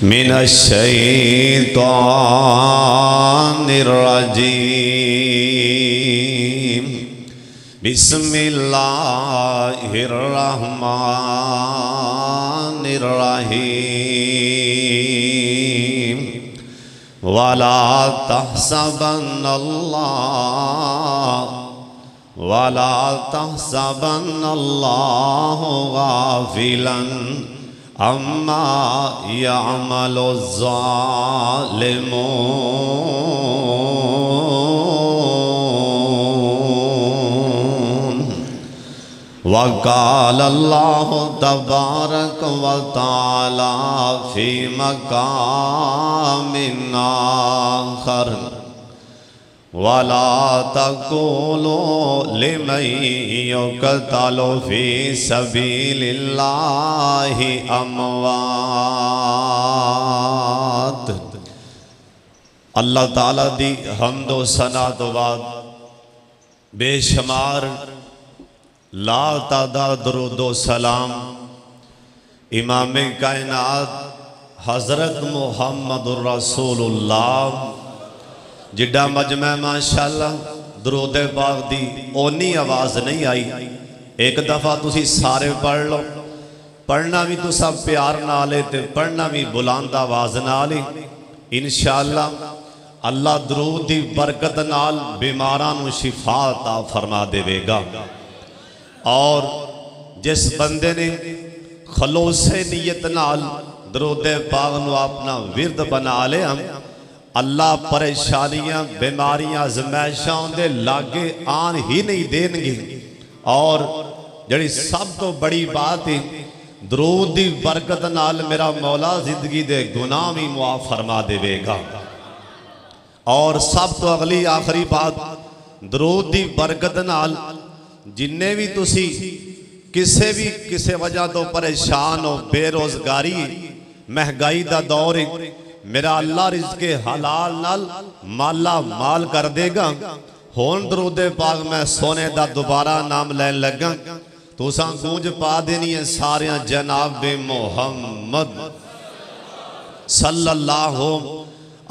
मिनश्शैतानिर्रजीम बिस्मिल्लाहिर्रहमानिर्रहीम वला तहसबन्नल्लाहु गाफिलन अम्मा यअमलुज़्ज़ालिमून वक़ाल अल्लाहु तबारक व तआला फ़ी मक़ामिन आख़र वला तक़ूलू लिमन युक़तलु फ़ी सबीलिल्लाहि अमवात। अल्लाह ताला दी हम्द व सना तो बाद बेशुमार ला तादाद दरूद व सलाम इमाम कायनात हज़रत मुहम्मदुर रसूलुल्लाह जिड्डा मजमा माशाअल्लाह दरूद पाक दी ओनी आवाज़ नहीं आई। एक दफ़ा तुसी सारे पढ़ लो, पढ़ना भी तो सब प्यार नाल है ते पढ़ना भी बुलंद आवाज़ नाल ही। इंशाअल्लाह अल्लाह दरूद दी बरकत नाल बीमारां नूं शिफा अता फरमा देवेगा। और जिस बंदे ने खलोसे नीयत नाल दरूद पाक नूं अपना विरद बना लिया, अल्लाह परेशानियां बीमारियां आज़माइशां दे लागे आन ही नहीं देंगे। और जड़ी सब तो बड़ी बात है, दरूद दी बरकत नाल मेरा मौला जिंदगी दे गुनाह भी मुआफ फरमा देवेगा। और सब तो अगली आखिरी बात, दरूद दी बरकत नाल जिन्ने भी तुसी किसी वजह तो परेशान हो, बेरोजगारी महंगाई दा दौर है, मेरा अल्लाह रिज़्क़े हलाल नाल माला माल कर देगा। होन दरूद पाक मैं सोने दा दोबारा नाम लैन लगा, तुसा गूंज पा देनी है सारे जनाब मुहम्मद सल्लल्लाहु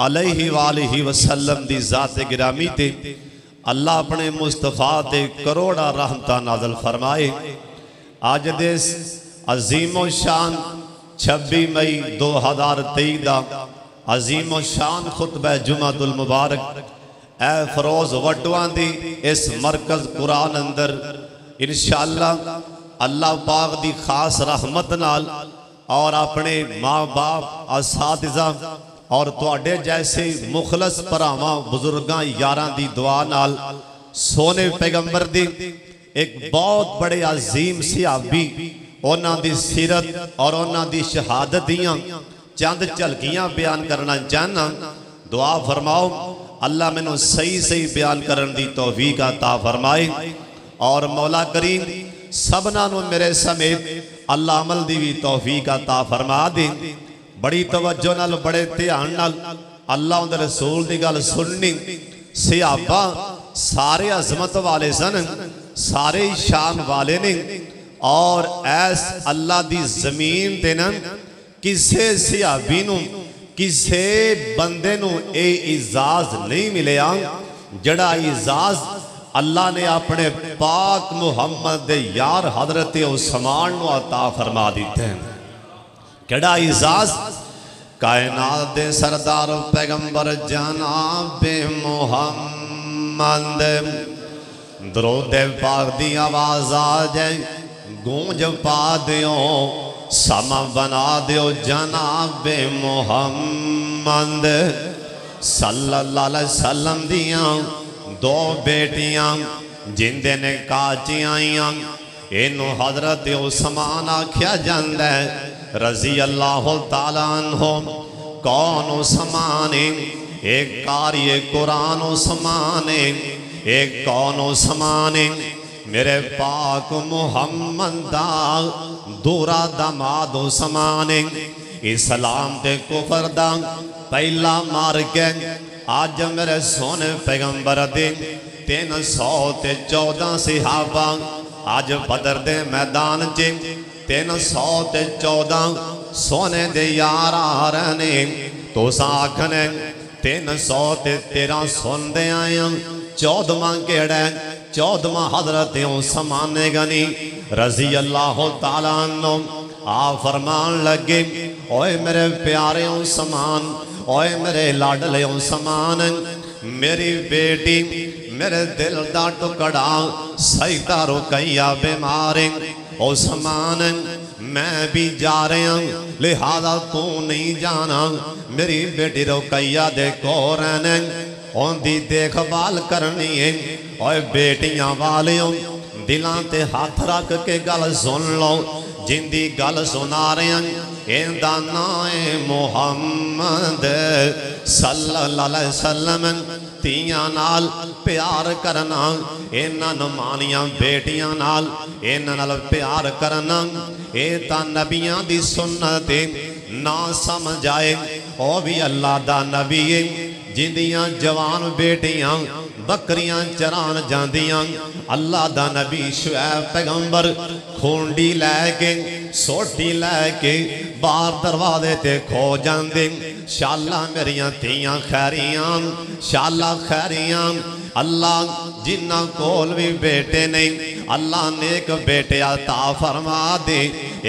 अलैहि वालिहि वसल्लम दी ज़ात गिरामी ते अल्लाह अपने मुस्तफ़ा ते करोड़ा रहमत नाज़िल फरमाए। आज दे अजीमो शान 26 मई 2023 दा अजीमो शान खुतबा जुमातुल मुबारक ए फरोज वटवां दी इस मरकज कुरान अंदर इंशाअल्लाह अल्लाह पाक दी खास रहमत नाल और अपने माँ बाप असातिज़ा और तुहाडे जैसे मुखलस भरावां बुजुर्गां यारां दी दुआ नाल सोने पैगंबर दी एक बहुत बड़े अजीम सहाबी उन्हां दी सीरत और उन्हां दी शहादत दियां चंद झलकियां बयान करना चाहना। दुआ फरमाओ अल्लाह मैनू सही सही बयान करन दी तौफीक अता फरमाए। और मौला करीम सबना नू मेरे समेत अल्लाह अमल दी भी तौफीक अता फरमा दे। बड़ी तवज्जो नाल बड़े ध्यान नाल अल्लाह उहदे रसूल दी गल सुननी। सहाबा सारे अजमत वाले सन, सारे शान वाले ने। और ऐस अल्लाह दी जमीन ते ना किसे सहाबी नू किसे बंदे नू ए इजाज नहीं मिलिया जड़ा इजाज अल्लाह ने अपने पाक मुहम्मद दे यार हजरत उस्मान नू अता फरमा दिते हैं। केड़ा इजाज? कायनात दे सरदार पैगंबर जनाब मुहम्मद दरूद पाक दी आवाज आ जाए, गूंज पा दियो, समा बना दियो जनाब मुहम्मद सल्लल्लाहु अलैहि वसल्लम दियां दो बेटियां जिंदे ने काचियां, इनू हजरत उस्मान आख्या जांदा है रजी अल्लाह ताला अन्हु। कौन उस्मान? एक कारी कुरान उस्मान, एक कौन उस्मान? मेरे पाक मुहम्मद दा दूरा दमाद उस्मान। इस्लाम ते कुफर दा पहला मार के आज मेरे सोने पैगंबर दे 314 सहाबा आज बदर दे मैदान च 314 सोने दे यार आ रहे ने तो आखने 313 सुनते आए 14वां केड़ा 14वां हजरत उस्मान गनी रजी अल्लाह तआला अन्हु आ फरमान लगे ओए मेरे प्यारे उस्मान ओए मेरे लाडले उस्मान मेरी बेटी मेरे दिल दा टुकड़ा सईदा रुकैया बीमार उस्मान मैं भी जा रहा लिहाजा तू नहीं जाना मेरी बेटी रुकैया दे कोल रहना उनकी देखभाल करनी है और बेटियां वालियों दिलां ते हाथ रख के गल सुन लो जिंदी गल सुना रहे इनका नाम है मुहम्मद सल्लल्लाहु अलैहि वसल्लम तियां नाल प्यार करना इन्हां नमानियां बेटियां नाल इन्हां नाल प्यार करना ये तां नबियां दी सुन्नत ना समझ आए ओ भी अल्लाह दा नबी है जिंदियां जवान बेटियां बकरियां चरान जांदियां अल्लाह दा नबी शुएब पैगंबर खूंडी लैके सोटी लैके बाहर दरवाजे ते खो जांदे शाला मेरियां तियां खैरियां शाला खैरियां अल्लाह जिन्ना कोल भी बेटे नहीं अल्लाह ने एक बेटे अता फरमा दे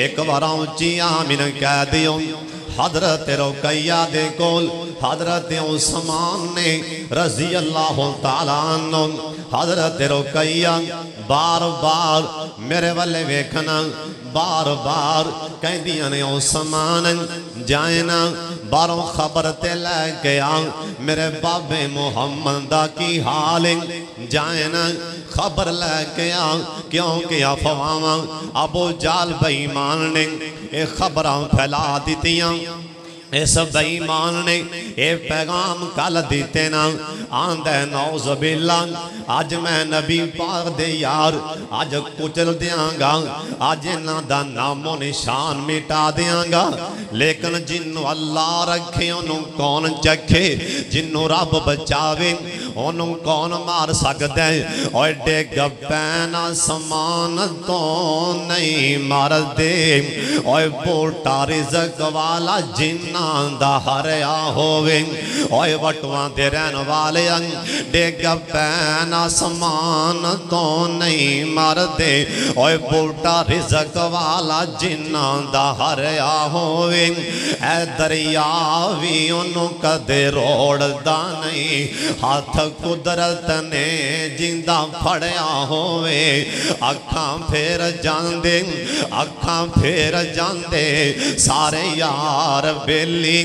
एक बार उच्ची आमीन कह दियो हजरत रुकैया दे कोल हजरत उस्मान ने रजी अल्लाह तआला अन्हु हजरत रुकैया बार बार मेरे वाले वेखना बार बार कहदियां ने उस्मान जाए ना बारों खबर ते लैके आ मेरे बाबे मुहम्मद दा की हाल जाए ना खबर लैके आ क्योंकि अफवाहां अबू जाल बेईमान ने ये खबर फैला दित्तियां इस बेईमान ने ये पैगाम कल दिते ना आंदा नौज़बिल्ला अज मैं नबी पाक दे यार अज कुचल दियांगा अज इन्हां दा नामो निशान मिटा दियांगा लेकिन जिन्नू अल्लाह रखे उन्हों कौन चखे जिन्नू रब बचावे उन्हों कौन मार सकता है और डिग पैना समान तो नहीं मार दे और बोटा रिज़क वाला जिन्ना दा हरिया होवे ओए वटुआं दे रहन वाले डिग पैना समान तो नहीं मरदे ओए बूटा रिज़क वाला जिन्ना दा हरिया होवे ऐ दरिया भी ओनू कदे रोड़दा नहीं हाथ कुदरत ने जिंदा फड़िया होवे अखां फेर जांदे सारे यार बेली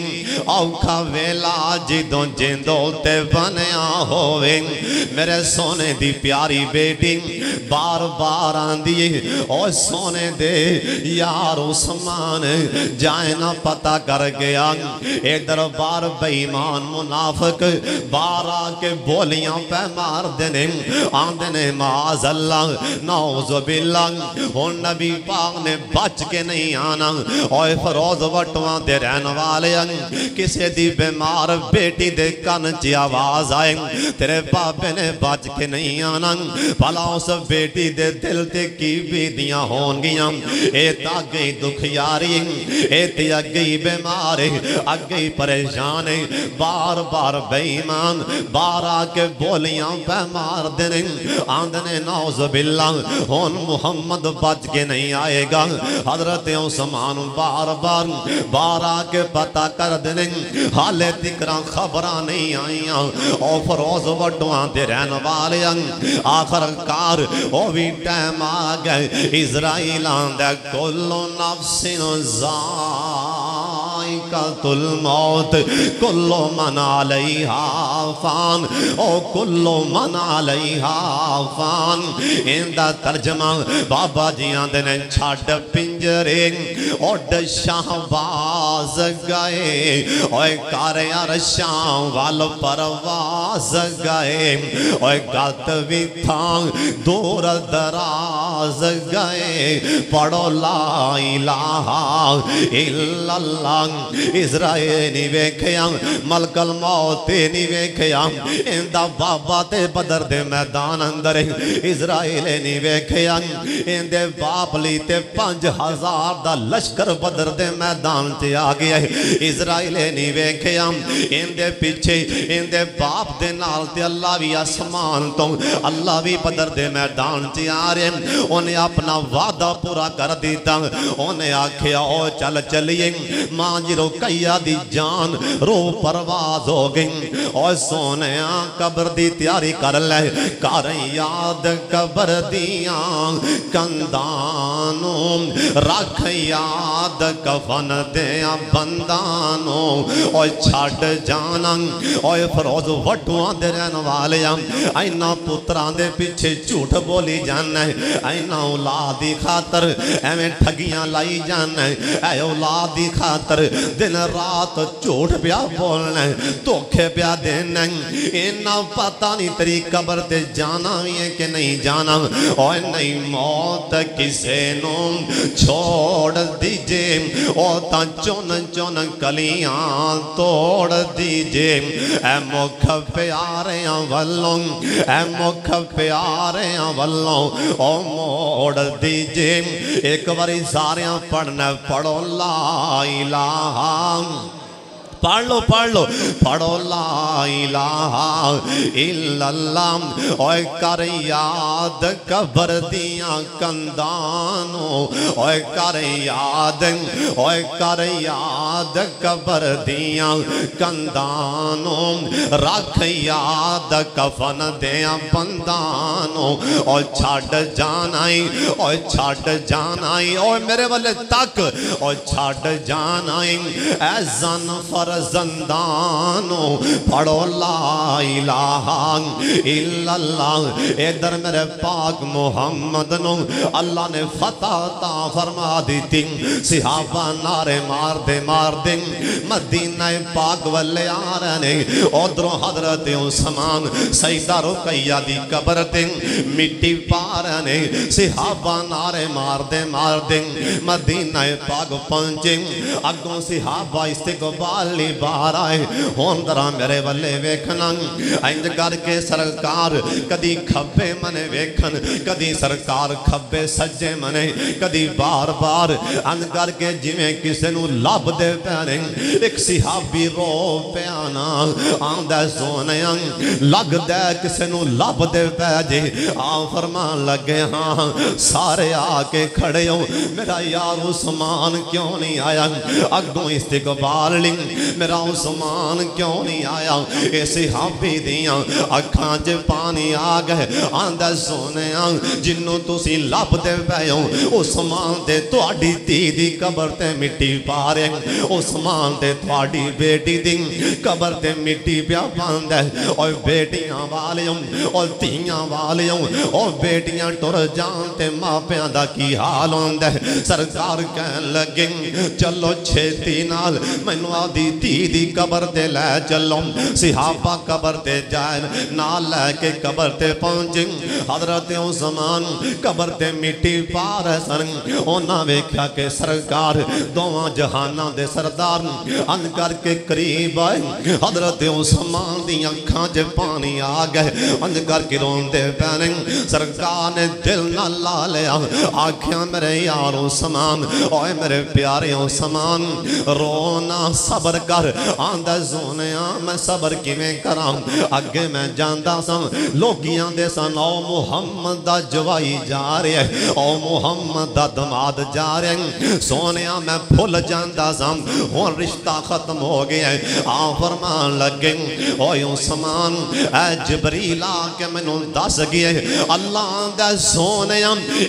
औखा वेला जिदों जिंदो ते बनया होवे मेरे सोने दी प्यारी बेटी बार बार आंदी ओ सोने दे यार उस्मान जाए ना पता कर गया इधर बार बेईमान मुनाफिक बार आके बोलियां पे मार देने आंदे ने माज़ अल्लाह नौज़ुबिल्ला हुन नबी पाक ने बच के नहीं आना ओए फरोज वटुआं दे रहन वाले किसी दी बीमार बेटी दे कान च आवाज आए तेरे बाबे ने बच के नहीं आना भला उस बेटी दे दिल ते की बीतियां होनगियां ए तां अगे दुखियारी ए ते अगे बीमार अगे परेशान बार बार बेईमान बार आके बोलियां पे मार देने आंदने नौज़बिल्ला हुन मुहम्मद बच के नहीं आएगा हजरत उस्मान बार आके पता कर देने हाले तिकरा खबर नहीं आईया और फरोज वडुआं दे रहन वाले आखिरकार ओ भी टाइम आ गए इज़राइल आंदा कुल्लु नफ्सिन ज़ाइक़तुल मौत कुल्लु मन अलैहा फ़ान ओ कुल्लु मन अलैहा फ़ान इंदा तर्जमा बाबा जी आंदे ने छड़ पिंजरे ओड शाहबाज गए ओए कर अरशां वाल परवाज गए ओए गत भी था दूर दराज गए पढ़ो ला इलाहा इल्लल्लाह इजराइल नहीं वेख्या, मलकल मौत नहीं वेख्या, इंदा बाबा ते बदर दे मैदान अंदर इजराइल नहीं वेख्या, इंदे बाप ली ते 5000 दा लश्कर बदर दे मैदान च आ गया। इजराइल नहीं वेख्या, इंदे पीछे इंदे बाप दे नाल ते अल्लाह भी आसमान तो अल्लाह भी बदर दे मैदान च आ रहे। उन्हें अपना वादा पूरा कर दिता। उन्हें आख्या ओ चल चलिए, मां जी रुकैया दी जान रो परवाज हो गई। और सोने कबर दी तैयारी कर ले, कर याद कबर दिया कंधानों, रख याद कफन दिया बंदानों। और छड़ जाना और फरोज वटुआ दे रहने वाले ऐना पुत्रां दे पीछे झूठ बोली जाना, ऐना औलाद दी खातर एवें ठगियां लाई जाना, ऐ औलाद दी खातर दिन रात झूठ पिया बोलना, धोखे पिया देना। इन्ना पता नहीं तेरी कबर ते जाना भी है कि नहीं जाना। और नहीं मौत किसे नू छोड़ दीजे, ओ ता चुन चुन कलियां तोड़ दीजे। ऐ मुख प्यारियां वल्लों, ऐ मुख प्यारियां वल्लों ओ मोड़ दीजे। एक बारी सारे पढ़ना, पढ़ो ला इलाहा, पढ़ लो पढ़ो ला इलाहा इल्लल्लाह। ओए कर याद कबर दियां कंधानों, ओए कर याद, ओए कर याद कबर दियां कंधानों, रख याद कफन दियां बंदानों। और छड़ जाना ही, और छड़ जाना ही, और मेरे वाले तक, और छड़ जाना ही ऐ जन फर जंदानो। पढ़ो ला इलाहा इल्लल्लाह। इधर मेरे पाक मोहम्मद नो अल्लाह ने फतह ता फरमा दी थी। सिहाबा नारे मार दे मदीना पाक वाले आ रहे ने। उधरों हजरत उस्मान सईदा रुकैया दी कबर ते मिट्टी पा रहे ने। सिहाबा नारे मार दे मदीना पाक पहुंचे। अगों सिहाबा इस्तकबाल बाहर आए। हुण जरा मेरे वाले वेखना, इंज करके सरकार कदी खब्बे मने वेखन, कदी सरकार खब्बे सज्जे मने, कदी बार बार इंज करके जिवें किसी नूं लभदे पैने। एक सिहाबी रो पिया ना, आंदा सोने लगदा किसी नूं लभदे पै जे। आ फरमान लगे हाँ सारे आके खड़े हो, मेरा यार उस्मान क्यों नहीं आया? अगों इस्तकबाल लिंग मेरा उस्मान क्यों नहीं आया? ऐसे हाबी दियां अखां च पानी आ गए। आंदा सोने जिन्नों तुसी लभदे पए हो उस्मान ते तुहाडी धी दी कबर ते मिट्टी पा रहे। उस्मान ते तुहाडी बेटी दी कबर ते मिट्टी पिया पांदा। और बेटियां वालियों और धीयां वालियों, और बेटियां टुर जान ते मापियां दा की हाल होंदा है। सरकार कहन लगे चलो छेती नाल मैनू आदी धी दी कबर ते लै चलो। सिहाबा कबर ते जाए नाल लैके कबर ते पहुंचे। हजरत उस्मान कबर ते मिट्टी पा रहे सन। उन्हां वेख्या कि सरकार दोवां जहानां दे सरदार अन करके करीब आए। हजरत उस्मान दी अखां च पानी आ गए। अन करके रोंदे पैने। सरकार ने दिल ना ला लिया, आख्या मेरे यार उस्मान, ओए मेरे प्यारे उस्मान रोना सबर कर। आंदा सोने मैं सबर किवें करां? अगे मैं जांदा सा लोकी आंदे सन ओ मुहम्मद दा जवाई जा रहा है, ओ मुहम्मद दा दमाद जा रहा है। सोने मैं भुल जांदा सा हुण रिश्ता खत्म हो गया है। आ फरमान लगे ओए उस्मान ऐ जिबरील आके मैनू दस गया अल्लाह दा सोने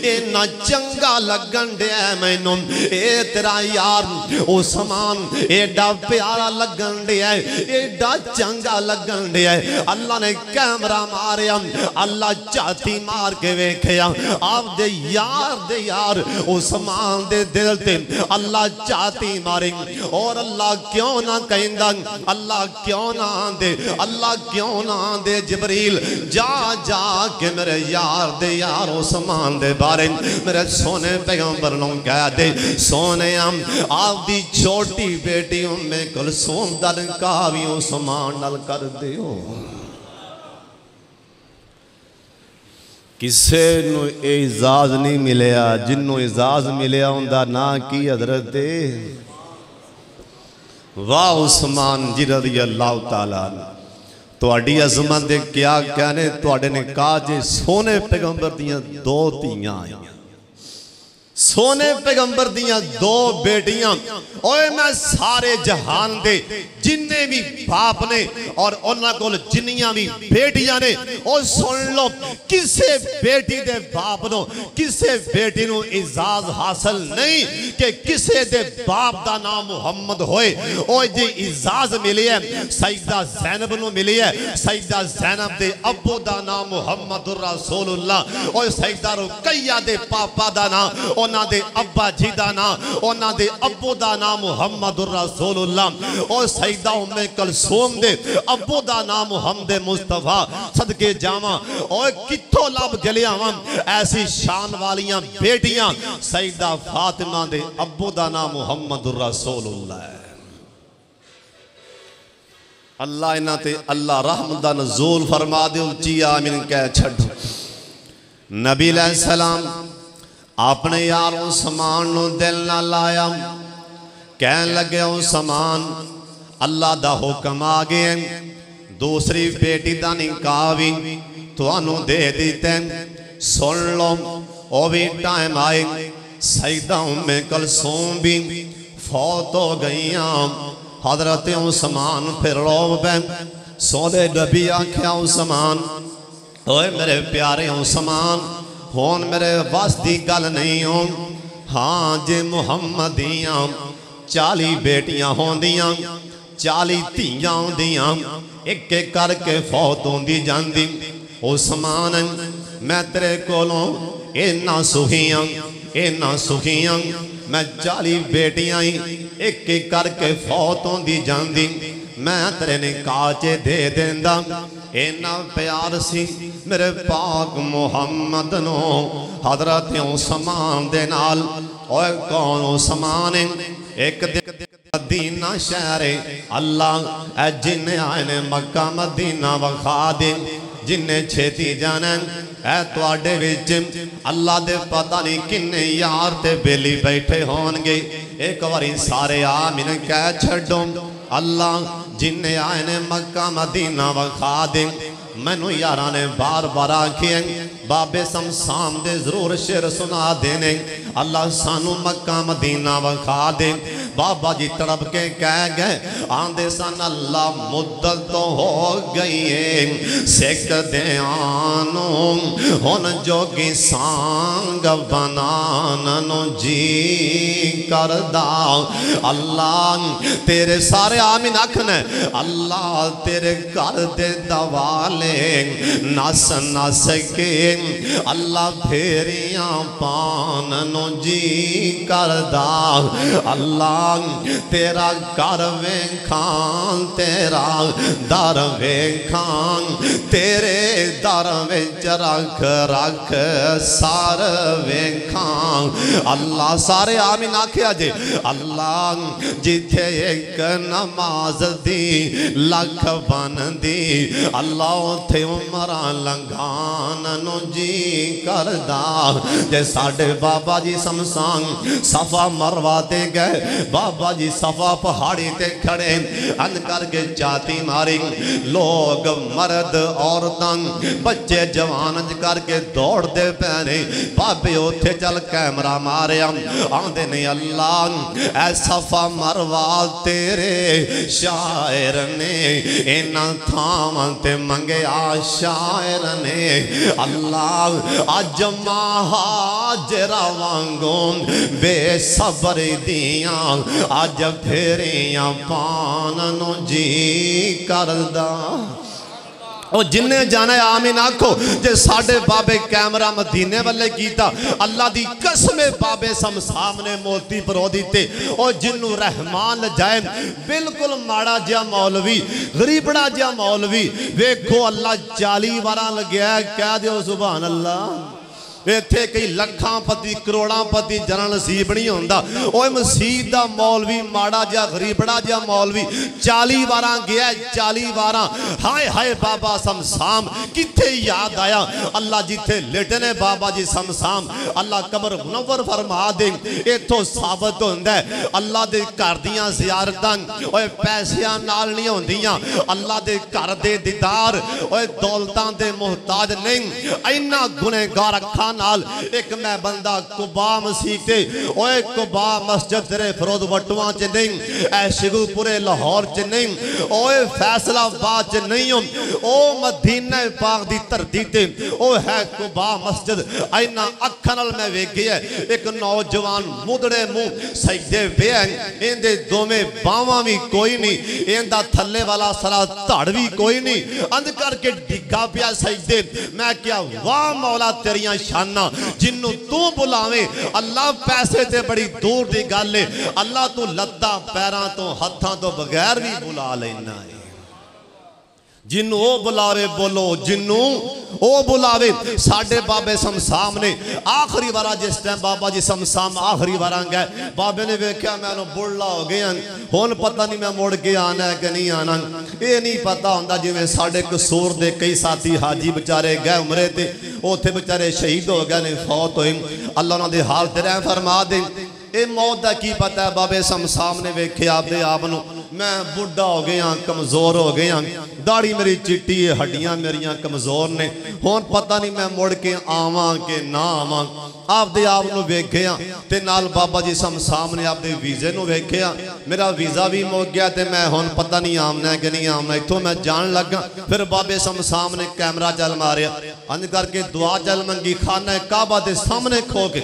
इन्ना चंगा लगन दिया मैनू। ए तेरा यार उस्मान एडा प्यारा प्यारा लगन दिया एडा चंगा लगन दिया। अल्लाह ने कैमरा मारिया, अल्लाह झाती मार के वेख्या आप दे यार उस्मान दे दिल ते अल्लाह झाती मारी। और अल्लाह क्यों ना कहंदा, अल्लाह क्यों ना आंदे, अल्लाह क्यों ना आंदे जिबरील जा जा के मेरे यार उस्मान दे बारे मेरे सोने पैगंबर नूं कह दे, सोने आप दी छोटी बेटी उम्मे कुलसूम दा निकाह भी उस्मान नाल कर दिओ। किसे नूं इजाज़ नहीं मिलिया, जिन्हों इजाज़ मिलिया उनका ना की हज़रत वाह उस्मान जी रज़ी अल्लाह तआला। तुहाडी अज़मत दे क्या कहने, तुहाडे ने कहा जे सोने पैगंबर दियां दो धीआं आईयां, सोने पैगंबर दियां दो बेटियां। ओए मैं सारे जहान दे जिन्ने भी बाप ने और उन्हां कोल जिन्नियां भी बेटियां ने ओ सुन लो, किसे बेटी दे बाप नो किसे बेटी नु इजाज़ हासिल नहीं कि किसे दे बाप दा नाम मुहम्मद होए। ओ जी इजाज़ मिली है सईदा ज़ैनब नु मिली है, सईदा ज़ैनब दे अब्बू दा नाम मुहम्मदुर रसूलुल्लाह। ओ सईदा रुकैया दे पापा दा नाम, उन्हां दे अब्बा जी दा नाम, उन्हां दे अब्बू दा नाम मुहम्मदुर रसूलुल्लाह। और सईदा उम्मे कुलसूम दे अब्बू दा नाम मुहम्मद मुस्तफा। सदके जावा और कित्थों लब के लियावां ऐसी शान वालियां बेटियां। सईदा फातिमा दे अब्बू दा नाम मुहम्मदुर रसूलुल्लाह। अल्लाह इन्हां ते अल्लाह रहमत दा नज़ूल फरमा दे, उच्ची आमीन कह छड्डो। नबी अलैहिस्सलाम अपने यार उस्मान नु दिल ना लाया, कहन लगे उस्मान अल्लाह दा हुक्म आ गया, दूसरी बेटी दा निकाह भी तुहानू दे दिते, सुन लो ओ भी टाइम आए। सईदा उम्मे कुलसूम भी फौत हो गईयां। हजरत उस्मान फिर रो पे, सोने नबी आख्या उस्मान ओए मेरे प्यारे उस्मान हुण मेरे बस की गल नहीं हो। हाँ जे मुहम्मदियां 40 बेटियां होंदियां 40 धीआं होंदियां एक एक करके फौत होंदी जांदी। उस्मान मैं तेरे कोलों इन्ना सुखियां मैं 40 बेटियां एक एक करके फौत होंदी जांदी, मैं तेरे निकाह च दे देंदा। इन्ना प्यार सी मेरे पाक मुहम्मद नो हजरत उस्मान दे नाल। ओए कौन उस्मान एक मदीना शहर अल्लाह जिन्हें आए ने मक्का मदीना वखा दे, जिन्हें छेती जाना है तुहाडे विच अल्लाह दे पता नहीं किन्ने यार ते बेली बैठे होणगे। एक बारी सारे आमीन कह छड्डो। अल्लाह जिन्हें आए ने मक्का मदीना वखा दे। मैनू यारा ने बार बार आखिए बाबे समसाम दे जरूर शेर सुना देने, अल्लाह सानू मक्का मदीना वखा दे। बाबा जी तड़प के कह गए आंदे सन अल्लाह मुद्दत तो हो गई है सिख दयानो हुन जोगी सांग बनानो जी करदा। अल्लाह तेरे सारे आमीन आखने अल्लाह तेरे घर दे दवाले नस नस के अल्लाह फेरियां पाननो जी करदा। अल्लाह तेरा घर वेखां तेरा दर वेखां तेरे दर विच रख रख सार वेखां। अल्लाह सारे आमीन आखिया जे। अल्लाह जिथे एक नमाज दी लख बनदी अल्लाह उथे उमरा लंघान नो जी करदा। जे साडे बाबा जी समसान सफा मरवा ते गए, बाबा जी सफा पहाड़ी ते खड़े अंध करके छाती मारी, लोग मर्द औरतां बच्चे जवान करके दौड़ते पैने। बाबे उथे चल कैमरा मारिया आंदे ने अल्लाह ऐ सफा मरवा तेरे शायर ने इन्हां थावां ते मंगया शायर ने। अल्लाह अल्लाह अज महाजरा वांगू बेसबर दियां अज फेरियां पान नू जी करदा। और जिन्हें जाना है आमीन आखो। जे साडे बाबे कैमरा मदीने वाले कीता अल्लाह दी कसम बाबे सामने मोती परो दिते। और जिन्नू रहमान जाए बिल्कुल माड़ा जिहा मौलवी गरीबड़ा जिहा मौलवी वेखो अल्लाह 40 वारा लग्या कह दियो सुभान अल्लाह। इत्थे कई लखां पति करोड़ां पति जरा नसीब नहीं होंदा। ओए मसीह दा मौलवी माड़ा जिहा गरीबड़ा जिहा मौलवी 40 वारा गया 40 वारा। हाय हाय बाबा समसाम किथे याद आया अल्लाह जिथे लेटे ने बाबा जी समसाम अल्लाह कबर मुनव्वर फरमा दे। इथों साबित होंदा है अल्लाह दे घर दियां ज़ियारतां ओए पैसियां नाल नहीं होंदियां। अल्लाह दे घर दे दीदार ओए दौलतां दे मुहताज नहीं। इन्ना गुनहगार अखां नाल एक मैं बंदा कुबा मसीह ते ओए कुबा मस्जिद तेरे फरोज वटुआ च नहीं, ऐ शिगुपुरे लाहौर च नहीं, ओए फैसलाबाद च नहीं हो, ओ मदीना पाक दी धरती ते ओ है कुबा मस्जिद। इन्हां अखां नाल मैं वेखिया एक नौजवान मुदड़े मुंह सजदे पिया इंदे दोवें बावां भी कोई नहीं, इंदा थल्ले वाला सारा धड़ भी कोई नहीं, अंध करके डिग्गा पिया सजदे। मैं क्या वाह मौला तेरियां शाना जिन्नू तू बुलावे अल्लाह पैसे ते बड़ी दूर दी गल है। अल्लाह तू लत्तां पैरां तो हत्थां तो बगैर भी बुला लेना है। जिन्नू ओ बुलावे बोलो जिन्नू ओ बुलावे। साडे बाबे समसाम ने आखिरी बारा जिस टाइम बाबा जी समसाम आखिरी बारा गए बाबे ने वेख्या मैं बुढ़ला हो गया हुण पता नहीं मैं मुड़ के आना है कि नहीं आना। ये नहीं पता होंदा जिवें साडे कसूर दे कई साथी हाजी बेचारे गए उमरे ते उत्थे बेचारे शहीद हो गए ने फौत होए। अल्लाह उन्हां दे हाल ते रहम फरमा दे। ये मौत का की पता है। बाबे समसाम ने वेख्या आपदे आप नूं मैं बुढ़ा हो गया कमज़ोर हो गया दाढ़ी मेरी चिट्टी है हड्डियां मेरियां कमज़ोर ने हुण पता नहीं मैं मुड़ के आवां कि ना आवां। आपदे आप नूं वेख्या ते नाल बाबा जी समसाम ने आपदे वीज़े नूं वेख्या मेरा वीज़ा भी मुक गया ते मैं हुण पता नहीं आमना है कि नहीं आमना इत्थों मैं जान लगा। फिर बाबे समसाम ने कैमरा चल मारिया अंज करके दुआ चल मंगी खाना काबा दे सामने खो के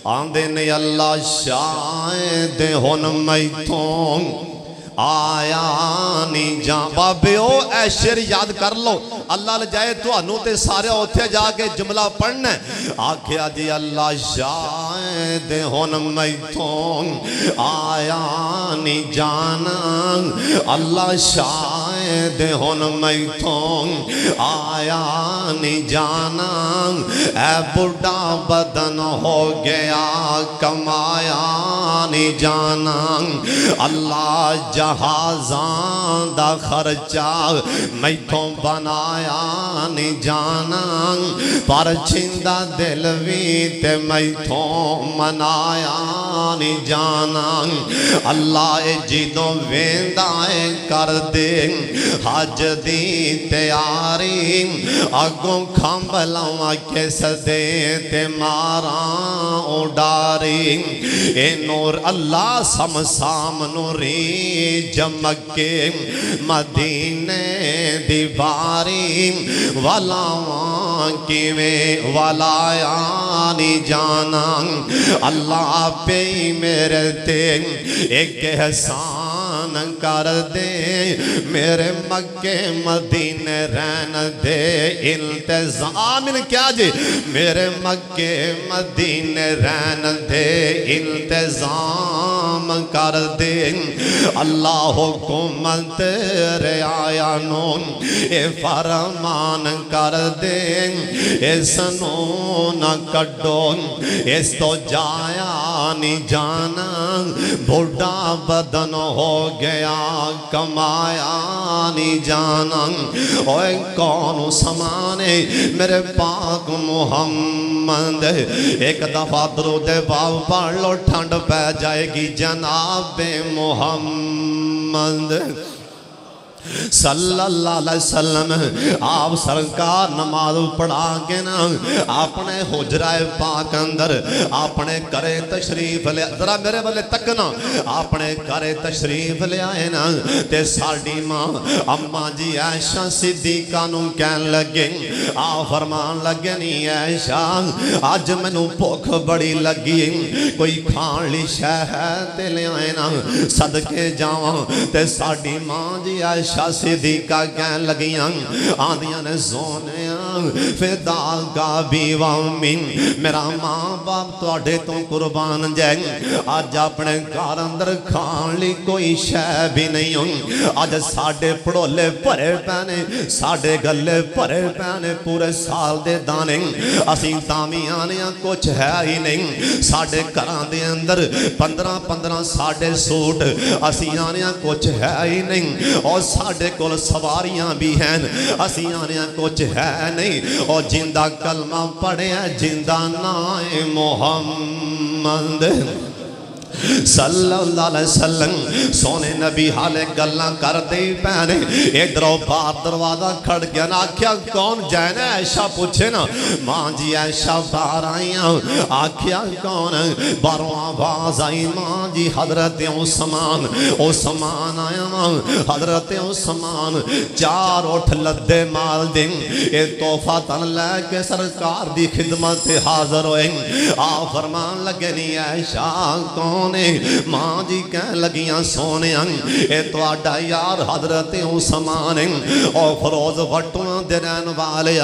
आंदे ने अल्लाह शायद हुण मैथों आया नहीं जा। बाबे ओ ऐ शेर याद कर लो अल्लाह जाए तुहानू ते सारे उत्थे जाके जुमला पढ़ना आख्या जी अल्लाह शायद हुण मैथों आया नहीं जाना। अल्लाह शायद हुण मैथों आया नहीं जाना। ऐ बुढ़ा बदन हो गया कमाया नहीं जाना। अल्लाह जहाज़ां दा खर्चा मैथों बनाया नहीं जाना पर छिंदा दिल भी ते मैथों मनाया नहीं जाना। अल्लाह जिदों वेंदा है कर दे हज दी तैयारी अगों खंभ लावां किस दे ते मारा उडारी। ए नूर अल्लाह समसाम नूरी जमके मदीने दी बारी वलावां किवें वलाया नहीं जाना। अल्लाह पे मेरे ते एक एहसान कर दे मेरे मक्के मदीने रहन दे इंतज़ाम क्या जी मेरे मक्के मदीने रहन दे इंतज़ाम कर दे। अल्लाह हुकूमत रियाया नो ए फरमान कर दे इसनू न कड्डो इस तो जाया नहीं जाना। बुढ़ा बदन हो गया कमाया नहीं जाना। ओए कौन समाने मेरे पाक मुहम्मद एक दफा दरूद पाक पढ़ लो ठंड पै जाएगी जनाबे मुहम्मद। सल्लल्लाहु अलैहि वसल्लम आप सरकार नमाज पढ़ा के ना अपने हुजराए पाक अंदर अपने घरे तशरीफ ले, जरा मेरे वाले तक ना, अपने घरे तशरीफ ले आए ना ते साडी मां अम्मा जी ऐशा सिद्दीका नूं कहन लगे, आ फरमान लगे नी ऐशा अज मैनू भुख बड़ी लगी, कोई खाण ली शह है ते ले आए ना सदके जावां। ते साडी मां जी ऐशा सिद्दीका कहन लगियां आंदियां ने सोने फिदा का बीवा मिन, मेरा मां बाप तुहाडे तो कुर्बान जाए, अज अपने घर अंदर खाण ली कोई शह भी नहीं हुई, अज साडे पड़ोले भरे पैने, साडे गले भरे पैने पूरे साल दे दाने, असीं तावी आने कुछ है ही नहीं, साडे घरां दे अंदर 15-15 साडे सूट, असीं आने कुछ है ही नहीं, और साडे कोल सवारियां भी हैं, असीं आने कुछ है नहीं, और जिंदा कलमा पढ़िया जिंदा नाए मोहम्मद सल्लल्लाहु अलैहि वसल्लम। सोने नबी हाले गल्लां करदे पैने, इधरों बाहर दरवाजा खड़ गया ना, आख्या कौन जाए ना, ऐशा पूछे ना, मां जी ऐशा बाहर आईयां, आख्या कौन, बाहरों आवाज आई मां जी हजरत उस्मान, उस्मान आया मां हजरत उस्मान, 4 उठ लद्दे माल दिन ये तोहफा तन लैके सरकार दी खिदमत हाजिर होए, आ फरमान लगे नी ऐशा कौन, मां जी कह लगियां सोने ए तुहाडा यार हजरत उस्मान और फरोज वटुआं दे रहन वाले,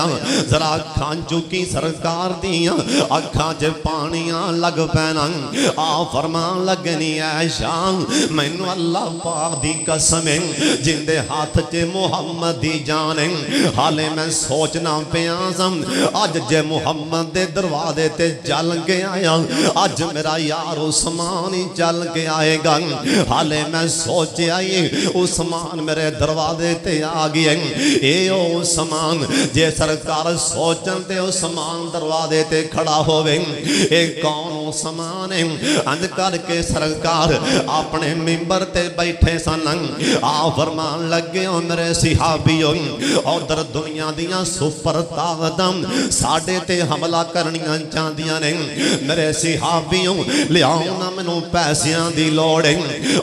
जरा अखां चुकी सरकार दियां अखां च पानियां लग पैना, आ फरमान लगनी ऐशा मैनू अल्लाह पाक दी कसम जिंदे हाथ च मुहम्मद दी जान, हाले मैं सोचना पिया अज जे मुहम्मद दे दरवाजे ते चल के आया, अज मेरा यार उस्मान चल के आएगा, हाले मैं सोचा उस्मान मेरे दरवाजे ते आ गए, ए उस्मान जे सरकार सोचन ते उस्मान दरवाजे ते खड़ा होवे, ए कौन उस्मान है, अंज करके सरकार अपने मिंबर ते बैठे सन, आ फरमान लगे हो मेरे सिहाबियों, उधर दुनिया दियां सुपर ताकतां साडे ते हमला करनियां चाहदियां ने, मेरे सिहाबियों लियाओ ना मैनू पैसियां दी लोड़ है,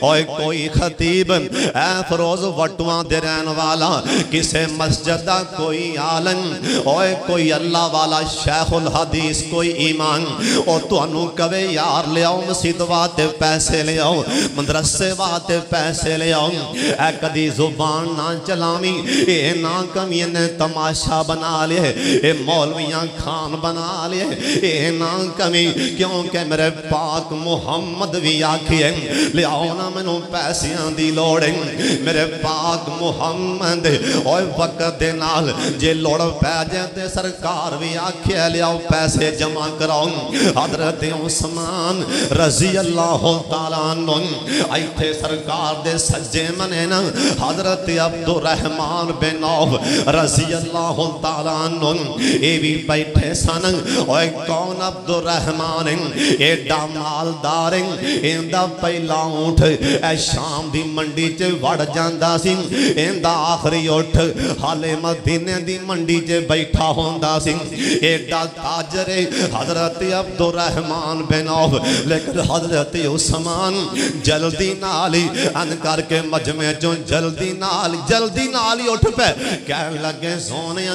ओए कोई खतीब ऐ फरोज वटुआं दे रहन वाला, किसे मस्जिद दा कोई आलम, ओए कोई अल्लाह वाला शेखुल हदीस कोई ईमान, ओ तुहानू कवे यार ले आओ मस्जिद वास्ते पैसे ले आओ, मदरसे वास्ते पैसे ले आओ, ऐ कदी जुबान ना चलावी, ए ना कमी ने तमाशा बना ले, ए मौलवियां खान बना ले, ए ना कमी क्योंकि मेरे पाक मुहम्मद भी आखिए लियाओ ना मैनू पैसियां दी लोड़ है, मेरे पाक मुहम्मद ओए वक्त दे नाल जे लोड़ पै जाए ते सरकार भी आखिए लियाओ पैसे जमा कराओ, हजरत उस्मान रजी अल्लाह तआला अन्हु इत्थे सरकार दे सज्जे मने ना हजरत अब्दुर्रहमान बिन औफ रजी अल्लाह तआला अन्हु ए भी बैठे सन, ओए कौन अब्दुर्रहमान एडा मालदार इंदा पहला ऊंट ए शाम दी मंडी च वड़ जांदा सी, इंदा आखिरी उठ हाले मदीने दी मंडी च बैठा होंदा सी, एडा ताजर हजरत अब्दुर्रहमान बिन औफ, लेकिन हजरत उस्मान जल्दी नाल ही अन करके मजमे चों जल्दी नाल ही उठ पे, कहन लगे सोने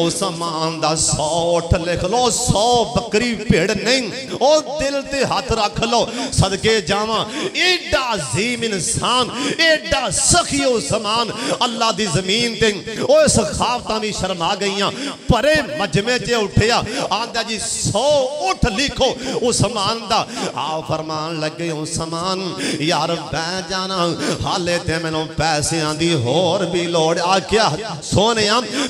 उस्मान दा 100 उठ लिख लो, 100 बकरी भेड़ नहीं, ओ दिल ते हाथ रख लो, सदके जावा एडा अजीम इंसान एडा सखी उस्मान अल्लाह दी जमीन ते ओ सखावतां भी शर्मा गईयां, परे मजमे च उठिया आंदा जी 100 उठ लिखो उस्मान दा, आ फरमान लगे उस्मान यार बह जाना हाले ते मैनू पैसियां दी होर भी लोड़, आख्या सोने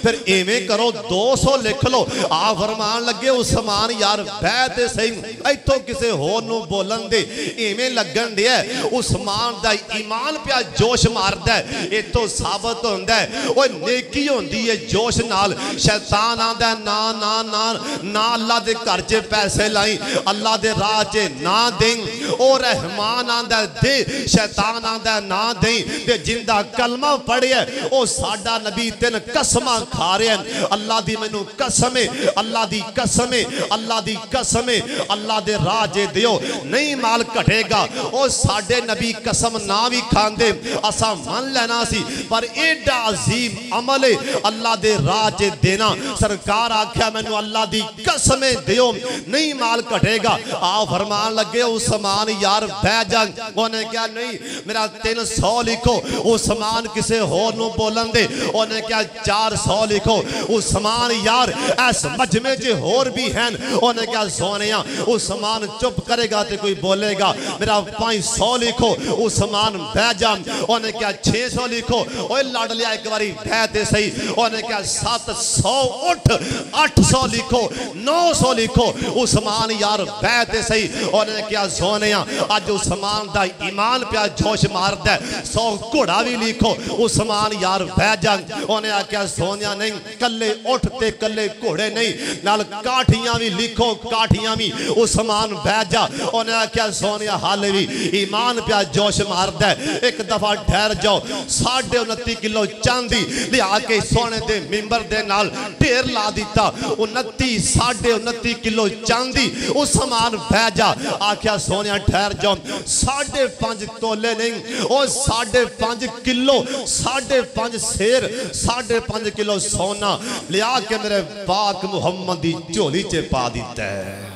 फिर इवें करो 200 लिख लो, आ फरमान लगे उस्मान यार बह ते सही, इत्थों किसे होर नू बोलन दे, इवें लगन दिया उस्मान दा ईमान पिया जोश मारदा है। इतों साबित होंदा है ओए नेकी होंदी है जोश नाल। शैतान आंदा ना ना ना ना अल्लाह दे घर च पैसे लाई, अल्लाह दे राह च ना दें। ओ रहमान आंदा दे, शैतान आंदा ना दें। ते जिंदा कलमा पढ़िया ओ साडा नबी तीन कसमां खा रहे हैं। अल्लाह दी मैनू कसम है, अल्लाह दी कसम है, अल्लाह दी कसम है, अल्लाह दे राह च दियो नहीं माल घटेगा। ओ साडे नबी कसम ना भी खांदे असा मन लेना सी, पर एडा अजीम अमल है अल्लाह दे राह च देना। सरकार आख्या मैनू अल्लाह दी कसम दियो नहीं माल घटेगा। आ फरमान लगे उस्मान यार बह जा। उन्हें क्या नहीं मेरा 300 लिखो। उस्मान किसे होर नू बोलन दे। उन्हें क्या 400 लिखो। उस्मान यार इस मजमे च होर भी हैं। उन्हें क्या सोनिया उस्मान चुप करेगा तो कोई बोलेगा। मेरा 500 लिखो। उस्मान बह जा। उन्हें क्या 600 लिखो। ओए लड़ लिया एक बारी बह ते सही। उन्हें क्या 700 उठ 800 लिखो 900 लिखो। उस्मान यार बह ते सही। उन्हें क्या सोनिया अज उस्मान दा ईमान पिया जोश मारदा है। 100 घोड़ा भी लिखो। उस्मान यार बह जा। उन्हें आख्या सोनिया नहीं कल्ले उठ ते कल्ले घोड़े नहीं नाल काठियां भी लिखो काठियां भी। उस्मान बह जा। उन्हें आख्या सोनिया हाले भी ईमान पिया जोश मारदा है। एक दफा ठहर जाओ। 29.5 किलो चांदी लिया के सोने दे मिंबर दे नाल ढेर ला दिता। 29.5 किलो चांदी। उस्मान बह जा। आख्या सोनिया ठहर जाओ 5.5 तोले नहीं और 5.5 किलो 5.5 शेर 5.5 किलो सोना लिया के मेरे पाक मुहम्मद दी झोली च पा दिता है।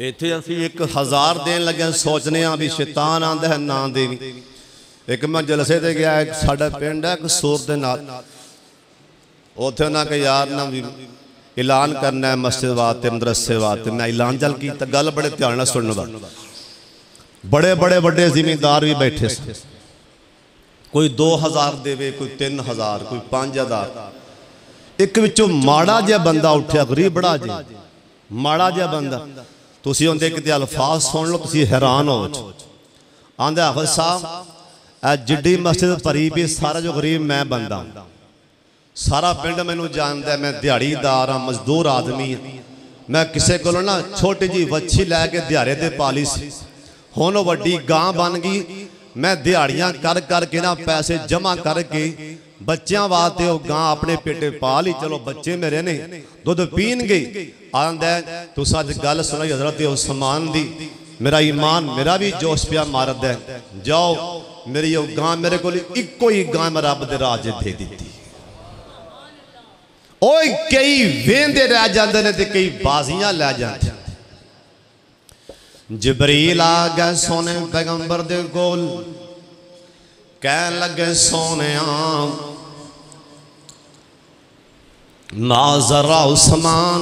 इत्थे असीं 1000 देन लगे सोचने भी शैतान आंदा है ना देवी। एक मैं जलसे ते गया साडा पिंड है कसूर दे नाल उत्थे ना कि यार ना भी ऐलान करना है मस्जिद वास्ते मदरसे वास्ते। मैं ऐलान चल की गल बड़े ध्यान नाल सुनना। बड़े बड़े बड़े जिमीदार भी बैठे से। कोई 2000 देवे कोई 3000 कोई 5000। एक विचों माड़ा जिहा बंदा उठ्या गरीब बड़ा जी माड़ा जिहा बंदा। तुसीं उहदे किते अल्फाज सुन लो तुसीं हैरान हो। आंदा हाफिज साहब जिड्डी मस्जिद भरी भी सारा जो गरीब मैं बंदा सारा पिंड मैनू जानदा। मैं दिहाड़ीदार हाँ मजदूर आदमी हाँ। मैं किसी को ना छोटी जी वच्छी लैके दिहाड़े ते पाली सी। हुण वड्डी गां बन गई। मैं दिहाड़ियां कर करके ना पैसे जमा करके बच्चों वास्ते वो गां अपने पेटे पा ली। चलो बच्चे मेरे ने दुध पीनगे। आंदा तुस अज गल सुनाई हजरत उस्मान दी। मेरा ईमान मेरा भी जोश पिया मारदा है। जाओ मेरी वो गां मेरे को इको ही गां मैं रब दे राह दे दी। ओए कई वेंदे रह जाते ने ते कई बाजियां लै जाते। जिबरील आ गए सोने पैगंबर दे कोल कह लगे सोने मा जरा उस्मान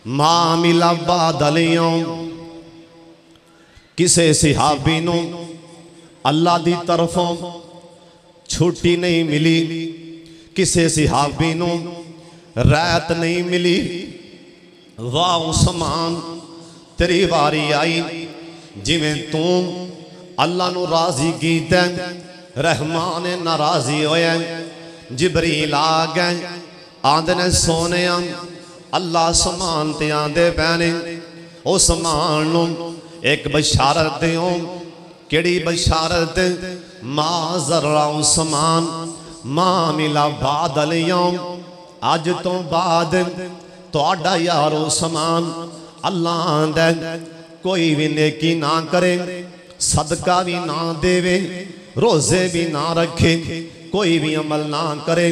मां मिला बादलियों। किसे सिहाबी नू अल्लाह दी तरफों छुट्टी नहीं मिली। किसे सिहाबी नू रात नहीं मिली। वाह उस्मान तेरी वारी आई। जिवें तू अल्लाह नू राजी कीता रहमान नाराजी होया। जिबरील आ गए आंदे ने सोने अल्लाह समान ते आंदे पैने। उस्मान नू एक बशारत दियो। केड़ी बशारत? मां जरा उस्मान मां मिला बादलियों। अज तो बाद तुहाडा यार उस्मान अल्लाह आंदा कोई भी नेकी ना करे सदका भी ना देवे रोजे भी ना रखे कोई भी अमल ना करे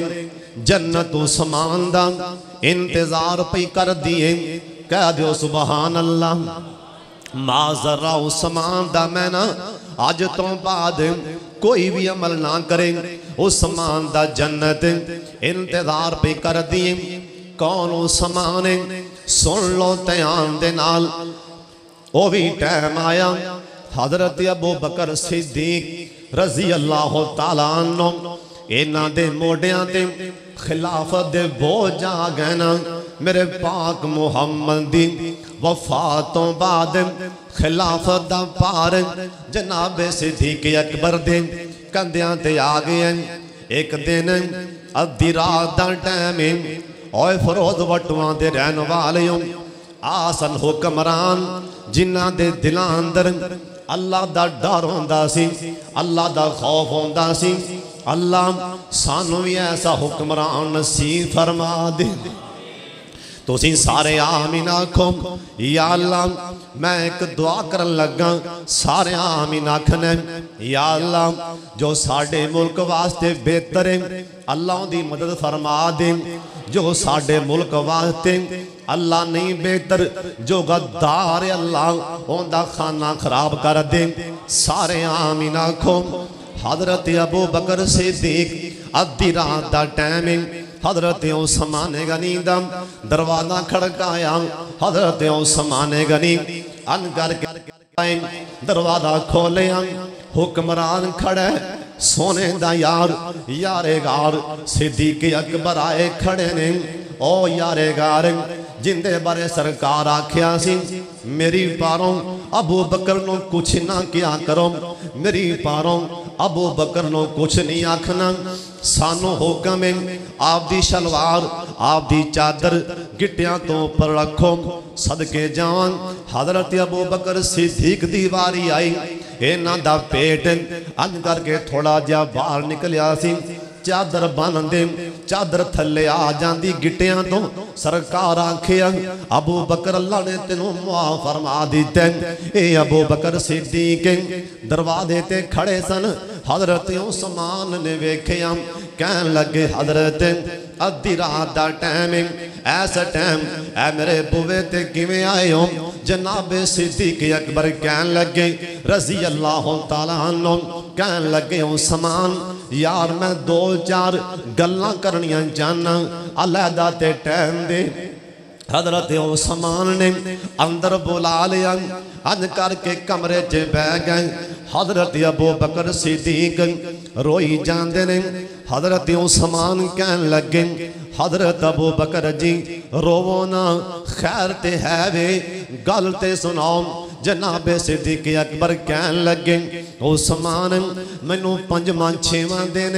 जन्नत उस्मान दा इंतजार पई कर दिए। कह दो सुबहान अल्लाह। माजरा उस्मान दा मैं ना अज तो बाद कोई भी अमल ना करे उस्मान दा जन्नत इंतजार पे कर दिए। कौन उस्मान सुन लो ध्यान दे नाल। ओ भी टाइम आया हजरत अबू बकर सिद्दीक रजी अल्लाह तआला अन्हु इन्हां दे मोढियां ते खिलाफत दे बोझ आ गए ना। मेरे पाक मुहम्मद दी वफा तो बाद खिलाफत दा पार जनाबे सिद्दीक अकबर दे कंधियां ते आ गए। एक दिन अद्धी रात दा टाइम ओए फरोज वटुआं दे रहन वाले आसन हुक्मरान जिन्हां दे दिलां अंदर अल्लाह दा डर होंदा सी, अल्लाह दा खौफ होंदा सी। अल्लाह सानू भी ऐसा हुक्मरान नसीब फरमा दे। तुसी सारे आमीन आखो। या अल्लाह मैं एक दुआ करन लगा, सारे आमीन आखने। या अल्लाह जो साडे मुल्क वास्ते बेहतर है अल्लाह दी मदद फरमा दे, जो साडे मुल्क वास्ते अल्लाह नहीं बेहतर, जो गद्दार अल्लाह उनका खाना खराब कर दे। सारे आमीन आखो। हजरत अबू बकर सिद्दीक अद्धी रात का टाइम हजरत उस्मान गनी दा दरवाजा खड़काया। हजरत उस्मान गनी अन करके दरवाजा खोलिया। हुक्मरान खड़े सोने दा यार यारे गार सिद्दीक अकबर आए खड़े ने। ओ यारे गार जिंदे बारे सरकार आख्या सी मेरी पारों अबू बकर नो कुछ ना क्या करो, मेरी पारों अबू बकर नो कुछ नहीं आखना। सानू हुक्म है आप दी शलवार आप दी चादर गिटियां तो पर रखो, सदके जावां। हजरत अबू बकर सिद्दीक दी वारी आई। इन्हां दा पेट अन करके थोड़ा जा बाहर निकलिया सी। चादर बन दे, चादर थले आ जाती गिटियां तो। सरकार आखिया अबू बकर अल्लाह ने तेनों मुआफ फरमा दिता। ए अबू बकर सिद्दीक दरवाजे ते खड़े सन। हजरत उस्मान ने वेखिया कहन लगे हजरत अद्धी रात का टाइम ऐसा टाइम ऐ मेरे बुवे ते किवें आए हो। जनाबे सिद्दीक अकबर कहन लगे रजी अल्लाह तआला अन्हु कहन लगे उस्मान यार मैं दो चार गल्लां करनियां चाहना अलहदा ते टाइम दे। हजरत उस्मान ने अंदर बुला लिया। अज करके कमरे च बह गए। हजरत अबू बकर सिद्दीक रोई जाते ने। हजरत उस्मान कहन लगे हजरत अबू बकर जी रोवो ना, खैर ते है वे गल ते सुनाओ। जनाबे सिद्दीक अकबर कहन लगे उस्मान मैनू पंजवां छेवां दिन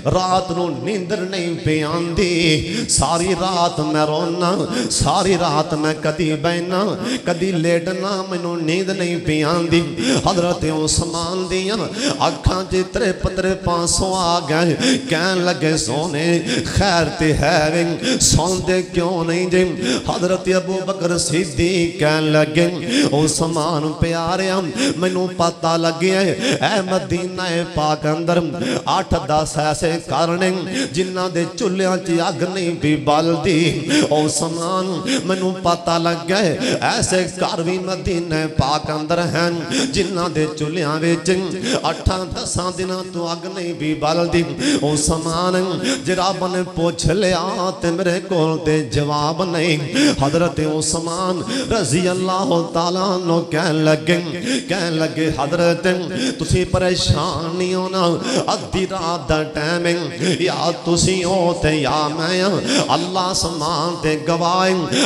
रात नू नींदर नहीं पे आंदी। सारी रात मैं रोना, सारी रात मैं कदी बहना कदी लेटना, मैनू नींद नहीं पे आंदी। हजरत उस्मान दियां अखां च त्रिप त्रिपां आंसू आ गए। कहन लगे सोने खैर ते है वे सौंदे क्यों नहीं जी। हजरत अबू बकर सिद्दीक कहन लगे उस्मान प्यारिया मैनू पता लगे ऐ मदीना पाक अंदर 8-10 ऐसे कारण जिन्हां दे चुल्हियां च अग नहीं भी बलदी। उस्मान मैनू पता लगे ऐसे घर भी मदीना पाक अंदर हैं जिन्हां दे चुल्हियां विच 8-10 दिनां तो अग नहीं भी बलदी। उस्मान जराब ने पूछ लिया ते मेरे कोल ते जवाब नहीं। हजरत उस्मान रजी अल्लाह तआला अन्हु कहन लगे हजरत तुसी परेशान नहीं होना। अद्धी रात दा टाइम या तुसी हो ते या मैं, अल्लाह समान ते गवाह।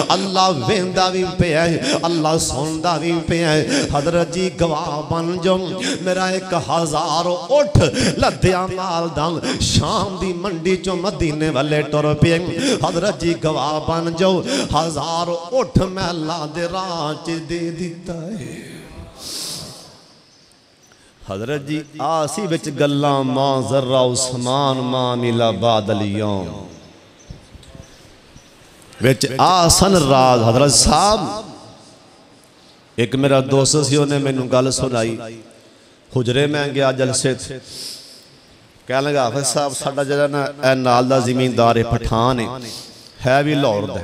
अल्लाह वेंदा भी पिया अल्लाह सुनदा भी पिया। हजरत जी गवाह बन जाओ। मेरा 1000 उठ लद्या माल दा शाम दी मंडी चो मदीने वाले टुर पे। हजरत जी गवाह बन जाओ 1000 उठ मैं अल्लाह दे राह च दे दिता है। हजरत जी आसी बिच गल्लां मां जर्रा उस्मान मां मिला बादलियों विच आसन राज। हजरत साहब एक मेरा दोस्त सी उन्हें मैनू गल सुनाई। हुजरे मैं गया जलसे कह लगा हाफिज साहब साडा जिहड़ा ना नाल दा ज़मींदार पठान है भी लाहौर दा।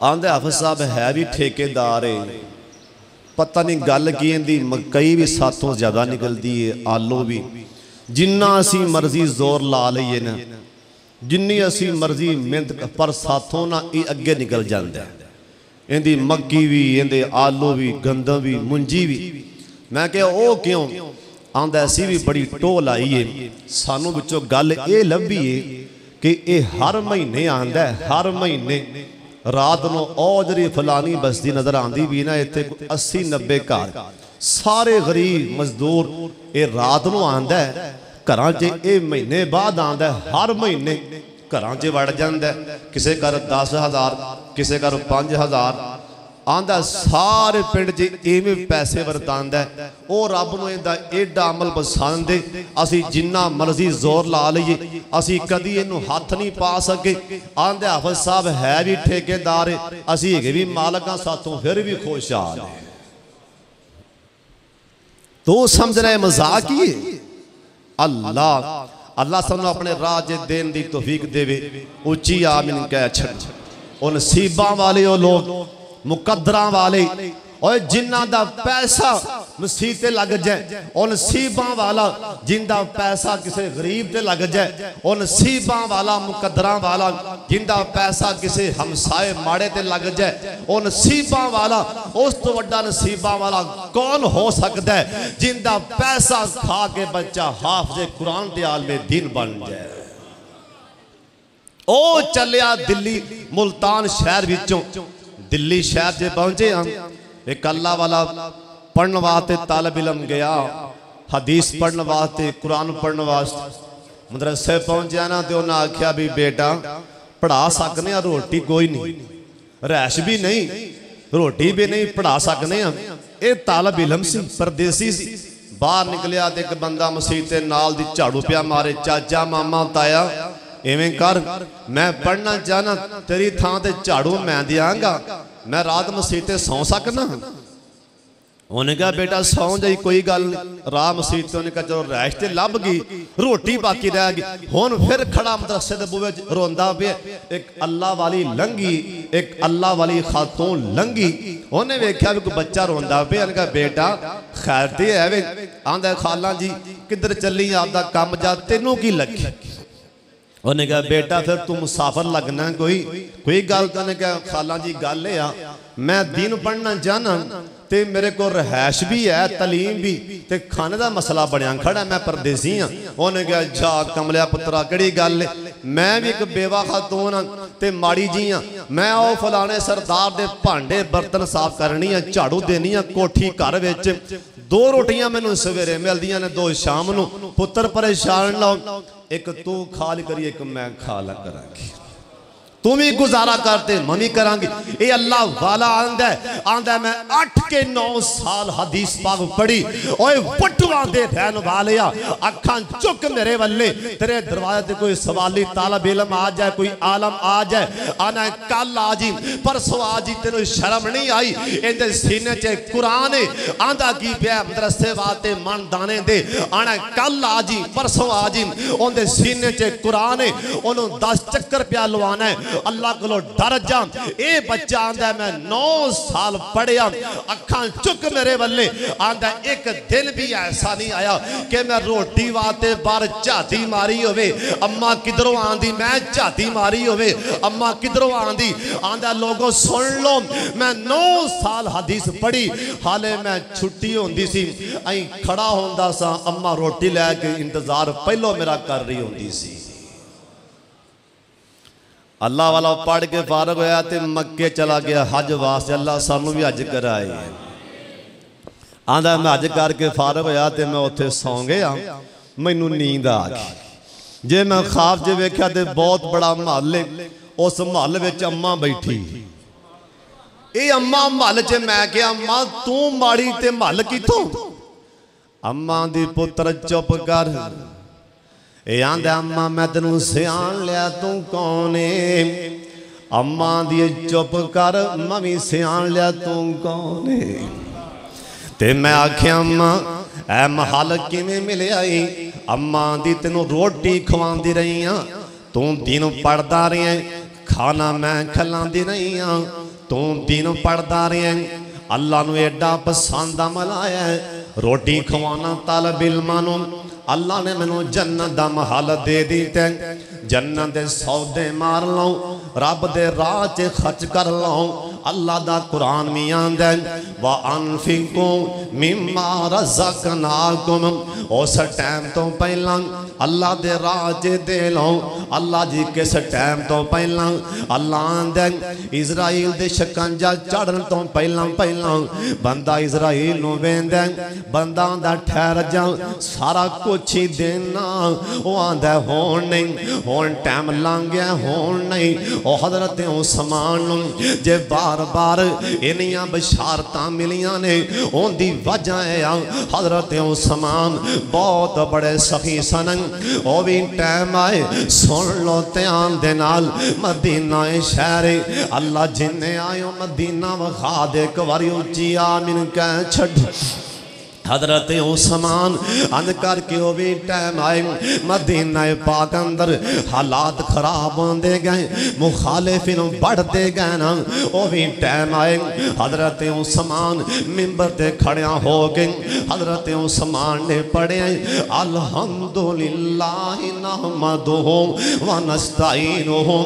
आंदे हाफिज साहब है भी ठेकेदार है। पता नहीं गल की इहदी मकई भी सातों ज़्यादा निकलती है, आलू भी। जिन्ना असी मर्जी जोर ला लीए ना, जिन्नी असी मर्जी मेहनत पर सातों ना ये अगे निकल जाता है। इहदी मक्की भी इहदे आलू भी गंदम भी मुंजी भी। मैं क्या ओ क्यों आंदा असी भी बड़ी टोल आई है। सानू विचों गल ये लभी है कि ये हर महीने आंदा है, हर महीने रात को ओ जी फलानी बस्ती नज़र आती भी ना, इतने 80-90 घर सारे गरीब मजदूर ये रात को आंदा है घर च, ये महीने बाद आंदा है, हर महीने घर च वड़ जाता है। किसी घर 10,000, किसी घर 5,000 आंदा, सारे पिंड च इवें पैसे वरतांदा है। वो रब नूं इहदा एडा अमल पसंद है, असी जिन्ना मर्जी जोर ला लीए असी कदी इनू हथ नहीं पा सके। आंदे हाफिज साहब है भी ठेकेदार है, असी है भी मालक हां, साथों फिर भी खुशहाल है। तो समझ रहे मजाक ही है। अल्लाह अल्लाह सानू अपने राह च देन दी तौफीक देवे। उच्ची आमीन कह छड़। और नसीबां वाले वो लोग, मुकद्दरां वाले, और जिन्हां दा पैसा मसीह ते लग जाए, और नसीबां वाला जिंदा पैसा किसी गरीब ते लग जाए, और नसीबां वाला मुकद्दरां वाला जिंदा पैसा किसी हमसाए माड़े ते लग जाए, और नसीबां वाला उस तो वड्डा नसीबां वाला कौन हो सकता है जिंदा पैसा खा के बच्चा हाफिज़े कुरान ते आलिमे दीन बन जाए। ओ चलिया दिल्ली मुल्तान शहर विचों, दिल्ली शहर से पहुंचे हम, एक अल्लाह वाला पढ़ने वास्ते तालिब इल्म गया, हदीस पढ़ने वास्ते, कुरान पढ़ने वास्ते मदरसे पहुंचा ना, तो उन्हें आख्या भी बेटा पढ़ा सकने, रोटी कोई नहीं, रैश भी नहीं, रोटी भी नहीं, पढ़ा सकने हम। ये तालिब इल्म सी, परदेसी सी। बाहर निकलिया तो एक बंदा मसीह के नाल दी झाड़ू पिया मारे, चाचा मामा ताया इवें कर, मैं पढ़ना चाहना, तेरी थां ते झाड़ू मैं दियांगा, मैं रात मसीह ते सौ सकना। उन्हें कहा बेटा सौ जाई कोई गल, राह मसीह ते उन्हें कहा चलो रैश ते लभ गई, रोटी बाकी रह गई। हुण फिर खड़ा मदरसे दे बूहे च रोंदा पिया। एक अल्लाह वाली लंघी, एक अल्लाह वाली खातून लंघी, उन्हें वेख्या भी कोई बच्चा रोंदा पिया। उन्हें कहा बेटा खैर ते है वे? आंदा खाला जी किधर चली, आपदा कम जा, तेनों की लगी? उन्हें कहा बेटा फिर तू मुसाफर लगना कोई गल? तो उन्हें कहा खाला जी गल है मैं दीन पढ़ना चाहना, ते मेरे को रहायश भी है, तलीम भी, ते खाने का मसला बनया खड़ा, मैं परदेसी हाँ। उन्हें कहा जा कमलिया पुत्रा केड़ी गल है, मैं भी एक बेवा खातून हाँ ते माड़ी जी हाँ, मैं ओ फलाने सरदार दे भांडे बर्तन साफ करनी है, झाड़ू देनी है, कोठी घर विच 2 रोटियां मैनू सवेरे मिलदियां ने, 2 शाम नू। पुत्र परेशान ना हो, एक तू खा ली करी, एक मैं खा ला करांगी, तू भी गुजारा करते मैं भी करांगी। ये अल्लाह वाला आंदा मैं 8 के 9 साल हदीस पाक पढ़ी, ओए पटवा दे रहन वाले अखां चुक मेरे वल्ले, तेरे दरवाजे ते कोई सवाली तालिब इल्म आ जाए, कोई आलम आ जाए, आना कल आ जी, परसों आ जी, तेनों शर्म नहीं आई? इहदे सीने च कुरान है, आंदा की पिया मदरसे वास्ते मन दाने दे, आना कल आ जी, परसों आ जी, उहदे सीने च कुरान है, ओनू 10 चक्कर पिया लवाना है। अल्लाह को डर जा। ये बच्चा आंदा मैं 9 साल पढ़िया, अखां चुक मेरे वल्ले, आंदा एक दिन भी ऐसा नहीं आया कि मैं रोटी वास्ते बाहर झाती मारी होवे, अम्मा किधरों आंदी, मैं झाती मारी होवे, अम्मा किधरों आंदी। आंदा लोगों सुन लो, मैं 9 साल हदीस पढ़ी, हाले मैं छुट्टी होंदी सी, अं खड़ा होंदा सा, अम्मा रोटी लैके इंतजार पहलों मेरा कर रही होंदी सी। अल्लाह वाला पढ़ के फारग होया ते मक्के चला गया हज वास्ते, अल्लाह सानू भी हज कराए। आंदा मैं हज करके फारग होया ते मैं उत्थे सौ गया, मैनू नींद आ गई। जे मैं ख्वाब च वेख्या ते बहुत बड़ा महल है, उस महल विच अम्मा बैठी, ये अम्मा महल च, मैं क्या अम्मा तू माड़ी ते महल किथों? अम्मा दी पुत्र चुप कर, आंदा अम्मा मैं तेनू सियाण लिया, तू कौन है? अम्मा दी चुप कर, मम्मी सियाण लिया, तू कौन है? ते मैं आख्या अम्मा ऐ महल किवें मिलिया? अम्मा दी तेनू रोटी खवांदी रही हाँ, तू दिन पढ़दा रही, खाना मैं खिलांदी रही हाँ, तू दिन पढ़दा रही, अल्लाह नू एडा पसंद अमल आया, रोटी खवाना तालिब इल्मां नू, अल्लाह ने मैनू जन्नत दा महल दे दिता, जन्नत दे सौदे मार लो, रब दे राह च खर्च कर लो, अल्लाह दा कुरान भी आंदा व अनफिकू मिम्मा रज़क़नाकुम। उस टाइम तो पहला अल्लाह दे राह च दे लो। अल्लाह जी किस टाइम तो पहला अल्लाह आंदा इजराइल दे शिकंजा चढ़न तो पहला पहला बंदा इजराइल नूं वेंदा बंदा आंदा ठहर जा सारा कुछ ही देना। वो आंदा होण नहीं होण टाइम लंघ गया होण नहीं। ओ हज़रत उस्मान नूं जे बार बार इन्नियां बशारतां मिलियां ने उनदी वजह है हज़रत उस्मान बहुत बड़े सखी सन। ओ भी टाइम आए सुन लो ध्यान दे नाल मदीना शहर अल्लाह जिन्ने आयो मदीना वखा दे एक बारी उच्ची आमीन कह छड़। हज़रत उस्मान अन करके वो भी टाइम आए मदीना पाक अंदर हालात खराब होंदे गए मुखालिफिन बढ़ते गए ना। वो भी टाइम आए हज़रत उस्मान मिंबर ते खड़िया हो गए। हज़रत उस्मान ने पढ़े अल्हम्दुलिल्लाह नहमदुहु व नस्तईनुहु।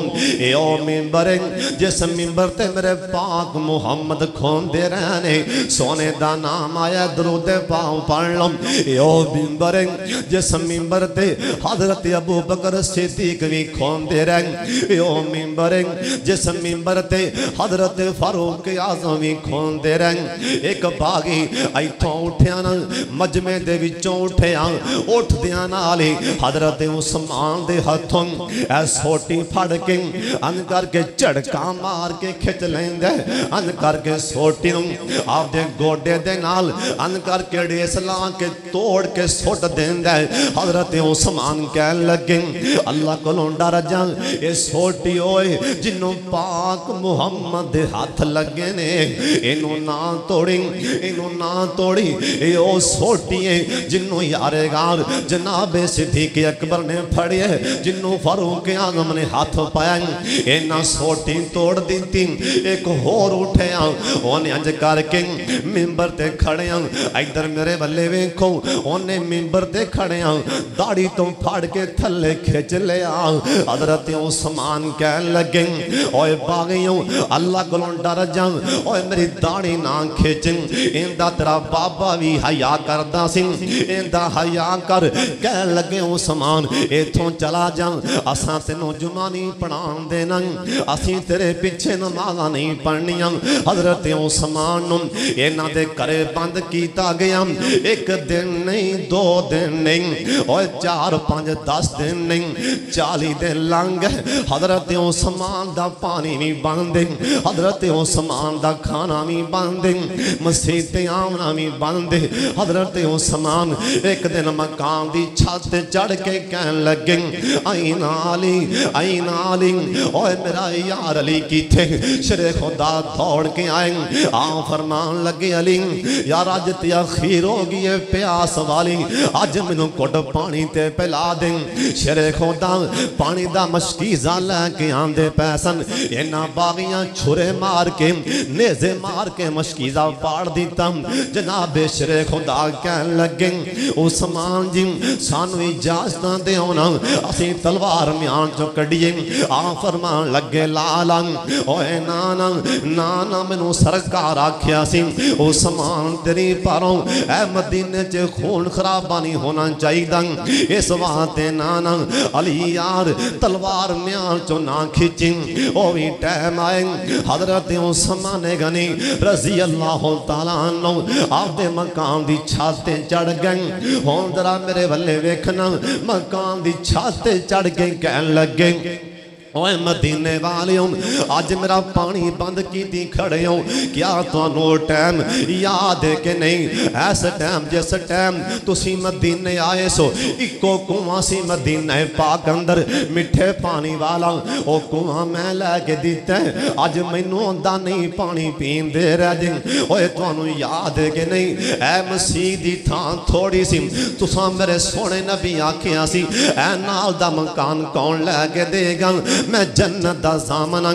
यो मिंबर जिस मिंबर ते मेरे पाक मुहम्मद खोंदे रहने सोने दा नाम आया दरूद पाओ पढ़ लो। यो मिंबर जिस मिंबर ते हज़रत अबू बकर सिद्दीक भी खोंदे रहे। यो मिंबर जिस मिंबर ते हज़रत फारूक आज़म भी खोंदे रहे। एक बागी इथों उठिया ना मजमे दे विचों उठिया उठदियां नाल ही हज़रत उस्मान दे हथों ऐ सोटी फड़ के अन करके झड़का मार के खिच लेंदा अन करके सोटी नूं आपदे गोडे दे नाल अन करके रेस ला के तोड़ के सुट देंदा है। हज़रत उस्मान कह लगे अल्लाह कोलों डर जा ये सोटी ओए जिन्हों पाक मुहम्मद दे हाथ लगे ने इनू ना तोड़ी इनू ना तोड़ी। ये ओ सोटी है जिन्हों यारेगार जनाबे सिद्दीक अकबर ने फड़िए जिन्हों फारूक आज़म ने हाथ पाया इन्ना सोटी तोड़ दी। एक होर उठे उन्हें अंज करके मिंबर ते खड़े इधर मेरे बल्ले वेखो उन्हें मिंबर ते खड़े दाढ़ी तो फाड़ के थले खिंच लिया। हज़रत उस्मान कह लगे ओए बागियों अल्लाह कोलों डर जा ओए मेरी दाढ़ी ना खिंच इंदा तेरा बाबा भी हया करदा सी इंदा हया कर। कह लगे उस्मान इथों चला जा असां तेनों जुमा नहीं पढ़ान देना असीं तेरे पिछे नमाज़ां नहीं पढ़नियां। हज़रत उस्मान नूं इन्हां दे घरे बंद कीता गया। एक दिन नहीं दो दिन नहीं और 4 5 10 दिन नहीं 40 दिन लंघ गए। हज़रत उस्मान दा पानी भी बंद हज़रत उस्मान दा खाना भी बंद मसीत आमना भी बंद। हज़रत उस्मान एक दिन मकान की छत चढ़ के कह लगे आई नाली ओए मेरा यार अली किथे। शेरे खुदा दौड़ के आए आ फरमान लगे अली यार अज ते अखीर हो गई है प्यास वाली अज मैनू घुट पानी ते पिला दे। शेरे खुदा पानी दा मशकीज़ा लैके आंदे पैसन इन्हां बागियां छुरे मार के नेज़े मार के मशकीज़ा पाड़ दिता। जनाबे शेरे खुदा कह लगे उस्मान जी सानू इजाजत दे ना असीं तलवार म्यान चो कढ़िए। आ फरमान लगे लाला ओए नाना नाना मैनू सरकार आख्या सी उस्मान तेरी पारों ऐ मदीने च खून खराबा नहीं होना चाहिए इस वास्ते नाना अली यार तलवार म्यान चो ना खिंची। ओ भी टाइम आए हज़रत उस्मान गनी रज़ी अल्लाह तआला अन्हु आपदे मकान दी छत चढ़ गए। हुण जरा मेरे वल्ले वेखना मकान दी छत चढ़ के कह लगे ओए मदीने वालियों अज मेरा पानी बंद की खड़े हो क्या तुहानू टाइम याद है कि नहीं। इस टाइम जिस टाइम तुसी मदीने आए सो इको कुआं सी मदीने पाक अंदर मिठे पानी वाला ओ कुआं मैं लैके दिता अज मैनू आंदा नहीं पानी पीन दे रह जी। ओए तुहानू याद है कि नहीं ऐ मसीह दी थां थोड़ी सी तुसां मेरे सोने नबी आखिया सी ऐ नाल दा मकान कौन लैके देगा। मैं जन्नत दा ज़ामन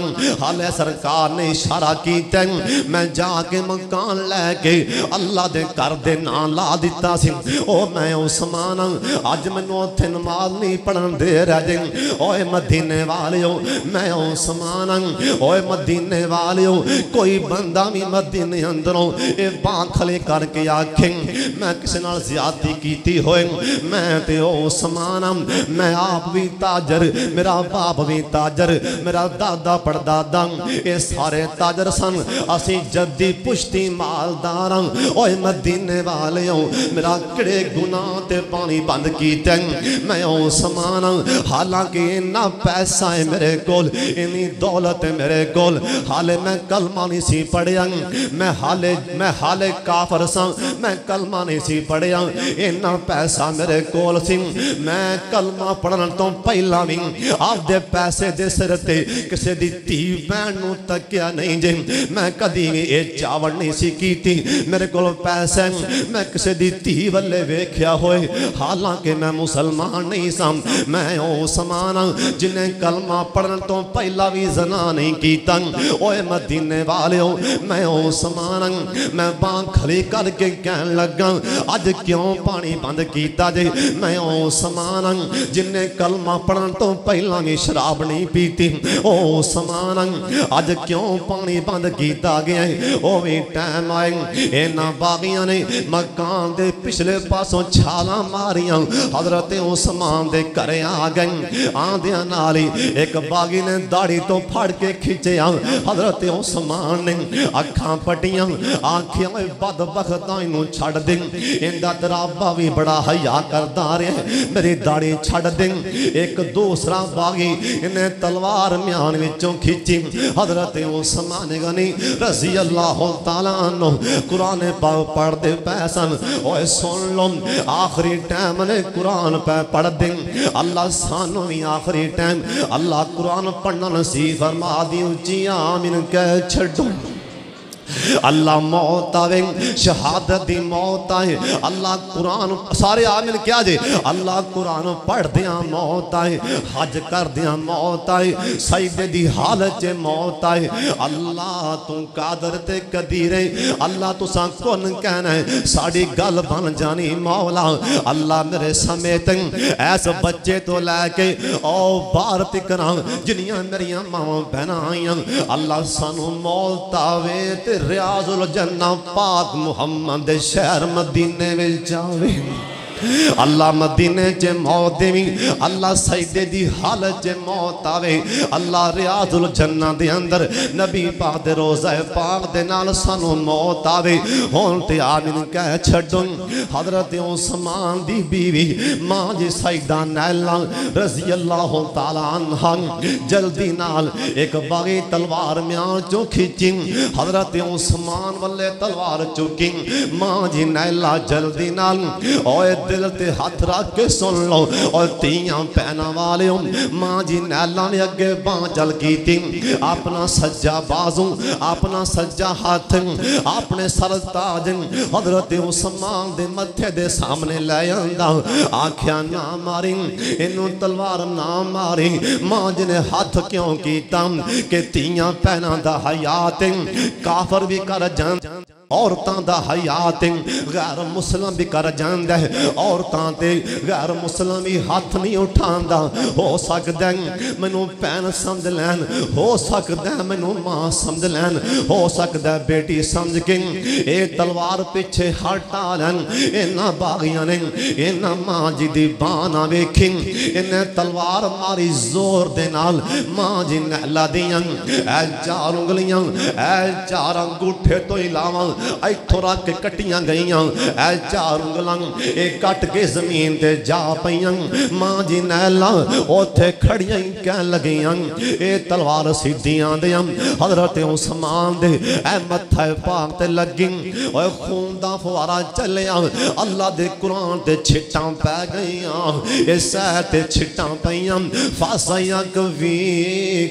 हाले सरकार ने इशारा कीता मैं जाके मकान लैके अल्लाह दे घर दे नां ला दिता सी ओ मैं उस्मान अज मैनू उत्थे नमाज नहीं पढ़न दे रहे ओए मदीने वालियो मैं उस्मान ओए मदीने वालियो कोई बंदा भी मदीने अंदरों ये बांह खले करके आखे मैं किसी नाल ज़्यादती कीती होए मैं ते उस्मान मैं आप भी ताजर मेरा बाप भी ताजर मेरा दादा पड़दादा ये सारे ताजर सन असी जद्दी पुश्ती मालदार ओए मदीने वालियो मेरा किड़े गुनाह ते पानी बंद कीते मैं उस्मान हालांकि इन्ना पैसा है मेरे कोल इन्नी दौलत है मेरे कोल हाले मैं कलमा नहीं सी पढ़िया मैं हाले काफर सा मैं कलमा नहीं सी पढ़िया इन्ना पैसा मेरे कोल सी मैं कलमा पढ़न तो पहला भी आपदे पैसे दे सिर ते किसी दी धी भैन नूं तकिया नहीं जे मैं कदी भी ये चावल नहीं सी कीती मेरे कोल पैसे मैं किसी दी धी वल्ले वेख्या होए हालांकि मैं मुसलमान नहीं सा मैं उस्मान जिन्हें कलमा पढ़न तो पहला भी जना नहीं कीता ओए मदीने वालियो मैं उस्मान मैं बांह खड़ी करके कहन लगा अज क्यों पानी बंद कीता जे मैं उस्मान जिन्हें कलमा पढ़न तो पहला भी शराब नहीं पीती ओ उस्मान अज क्यों पानी बंद किया गया ओ भी टाइम आए इन्हां बागियां ने मकान दे पिछले पासों छालां मारियां हजरत उस्मान दे घरे आ गए आंदियां नाल ही एक बागी ने दाढ़ी तो फड़ के खिंचया हजरत उस्मान ने अखां पटियां आखियां बदबख्तां इनू छड़ दे इंदा दराबा भी बड़ा हया करदा रहा मेरी दाढ़ी छड़ दे एक दूसरा बागी इन्हें तलवार म्यान विचों खिंची हजरत उस्मान गनी रज़ी अल्लाह तआला अन्हु कुरान पाक पढ़दे पै सन ओए सुन लो आखिरी टाइम ने कुरान पे पढ़ दे अल्लाह सानू भी आखिरी टाइम अल्लाह कुरान पढ़ना नसीब फरमा दी उच्ची आमीन कह छड्डो अल्लाह मौत आवे शहादत दी मौत आए अल्लाह कुरान सारे आमिन क्या जे अल्लाह कुरान पढ़ दिया मौत आए हज कर दिया मौत आए सजदे दी हालत च मौत आए अल्लाह तू कादर ते कदीर अल्लाह तुसा कुन कहना है साड़ी गल बन जानी मौला अल्लाह मेरे समेत ऐस बच्चे तो लैके ओ बाहर तिकरा जिन्नियां मेरियां मावां बहनां आईयां अल्लाह सानू मौत आवे ते रियाजुल जन्ना पाक मुहम्मद शहर मदीने में जावे अल्लाह मदीने च मौत देवी अल्लाह सजदे दी हालत च मौत आवे अल्लाह रियाजुल जन्ना दे अंदर नबी पाक दे रोज़ा पाक दे नाल सानू मौत आवे हुण ते आमीन कह छड्डो हजरत उस्मान दी बीवी मां जी सईदा नैला रज़ी अल्लाह तआला अन्हा जल्दी नाल एक बागी तलवार म्यान चो खिंची हजरत उस्मान वल्ले तलवार चुकी मां जी नैला जल्दी नाल ओए दिल ते हाथ रख के सुन लो और तियां पैना वाले मां जी नैला ने अगे बांह चल की अपना सज्जा बाजू अपना सज्जा हाथ अपने सर ताज हजरत उस्मान दे मथे दे सामने लै आंदा आख्या ना मारी इनू तलवार ना मारी मां जी ने हाथ क्यों कीता कि तियां पैना दा हयात काफर भी कर जान औरतां दा हयात गैर मुस्लिम भी कर जांदा है औरतां ते गैर मुस्लिम भी हाथ नहीं उठांदा हो सकदा मैनू भैन समझ लैन हो सकदा मैनू मां समझ लैन हो सकदा बेटी समझ के ये तलवार पीछे हटा लैन इन्हां बागियां ने इन्हां मां जी दी बांह ना वेखी इन्हें तलवार मारी जोर दे नाल मां जी नैला दियां ऐ चार उंगलियां ऐ चार अंगूठे तो इलावा इथों रख के कट्टियां गईयां ऐ चार उंगलां ए कट के जमीन ते जा पईयां मां जी नैला ओथे खड़ियां ही कह लगियां ए तलवार सीधियां दियां हजरत उस्मान दे ऐ मत्थे पाक ते लगी ओए खून दा फुहारा चलिया अल्लाह दे कुरान ते छिटां पै गईयां ए सह ते छिटां पईयां फासया कवी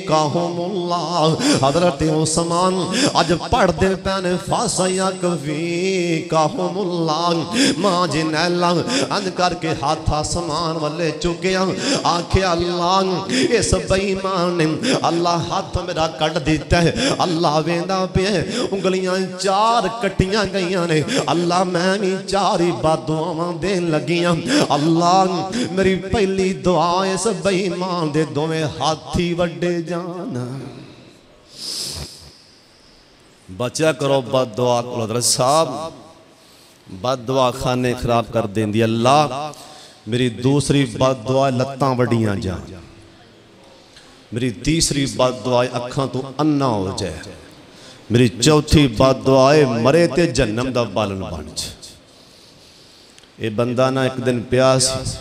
काहुमुल्लाह हजरत उस्मान अज पढ़दे पैने फासया सयकवी काहुमुल्लाह मां जी नैला अंज करके हाथ आसमान वाले चुकिया आखे अल्लाह इस बेईमान ने अल्लाह हाथ मेरा कट दिता है। अल्लाह वेंदा पे उंगलियां चार कटियां गईयां ने अल्लाह मैं भी चार ही बददुआवां देन लगियां। अल्लाह मेरी पहली दुआ इस बेईमान दे दोवें हाथी वड्डे जान। बचा करो बद दुआ को हज़रत साहब, बद दुआ खाने खराब कर देंदी। अल्लाह मेरी दूसरी बद दुआ लत्तां वड्डियां जा, मेरी तीसरी बद दुआ अखां तो अन्ना हो जाए, मेरी चौथी बद दुआ मरे ते जन्नम दा बालन बन जाए। ये बंदा ना एक दिन पिया सी,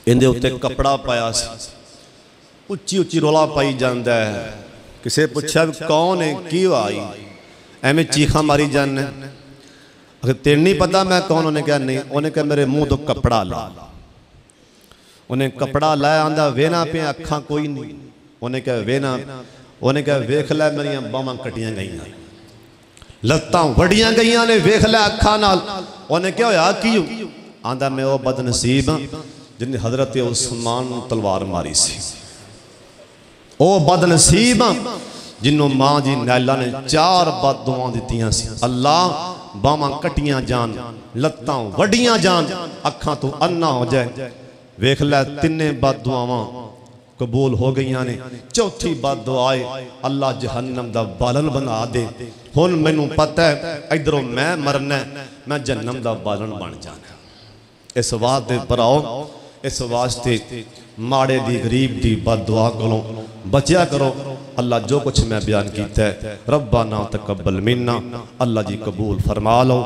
इंदे उत्ते कपड़ा पाया सी, उच्ची उच्ची रोला पाई जांदा है। किसे पूछा कौन है की आई, एवं चीखा मारी जाने। अगर तेन नहीं पता मैं कौन, उन्हें क्या नहीं, उन्हें क्या मेरे मुंह तो कपड़ा ला। उन्हें कपड़ा लाया आंदा वेना पे अखा कोई नहीं, उन्हें क्या वेना, उन्हें क्या वेख लै मेरिया बावां कटियां गई, लत्तां वड़ियां गई ने, वेख लै अखा नाल। उन्हें क्या होया की आंदा मैं वो बदनसीब हाँ जिन्हें हजरत उस्मान तलवार मारी सी, ओ बदनसीब हाँ जिन्हों मां जी नैला ने चार बददुआं दित्तियां सी। अल्लाह बावां कटियां जान, लत्तां वड्डियां जान, अखां तो अन्ना हो जाए। वेख लै तिन्ने बददुआवां कबूल हो गई ने। चौथी बददुआ अल्लाह जहन्नम दा बालन बना दे। हुण मैनू पता है इधरों मैं मरना, मैं जहन्नम दा बालन बन जाना। इस वास्ते भराओ, इस वास्ते माड़े दी गरीब दी बददुआ कोलों बचिया करो। अल्लाह जो कुछ मैं बयान किया है रब्बाना तकब्बल मिन्ना, अल्लाह जी कबूल फरमा लो।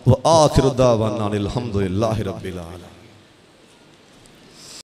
व आखिर दावाना अल्हम्दुलिल्लाहि रब्बिल आलमीन।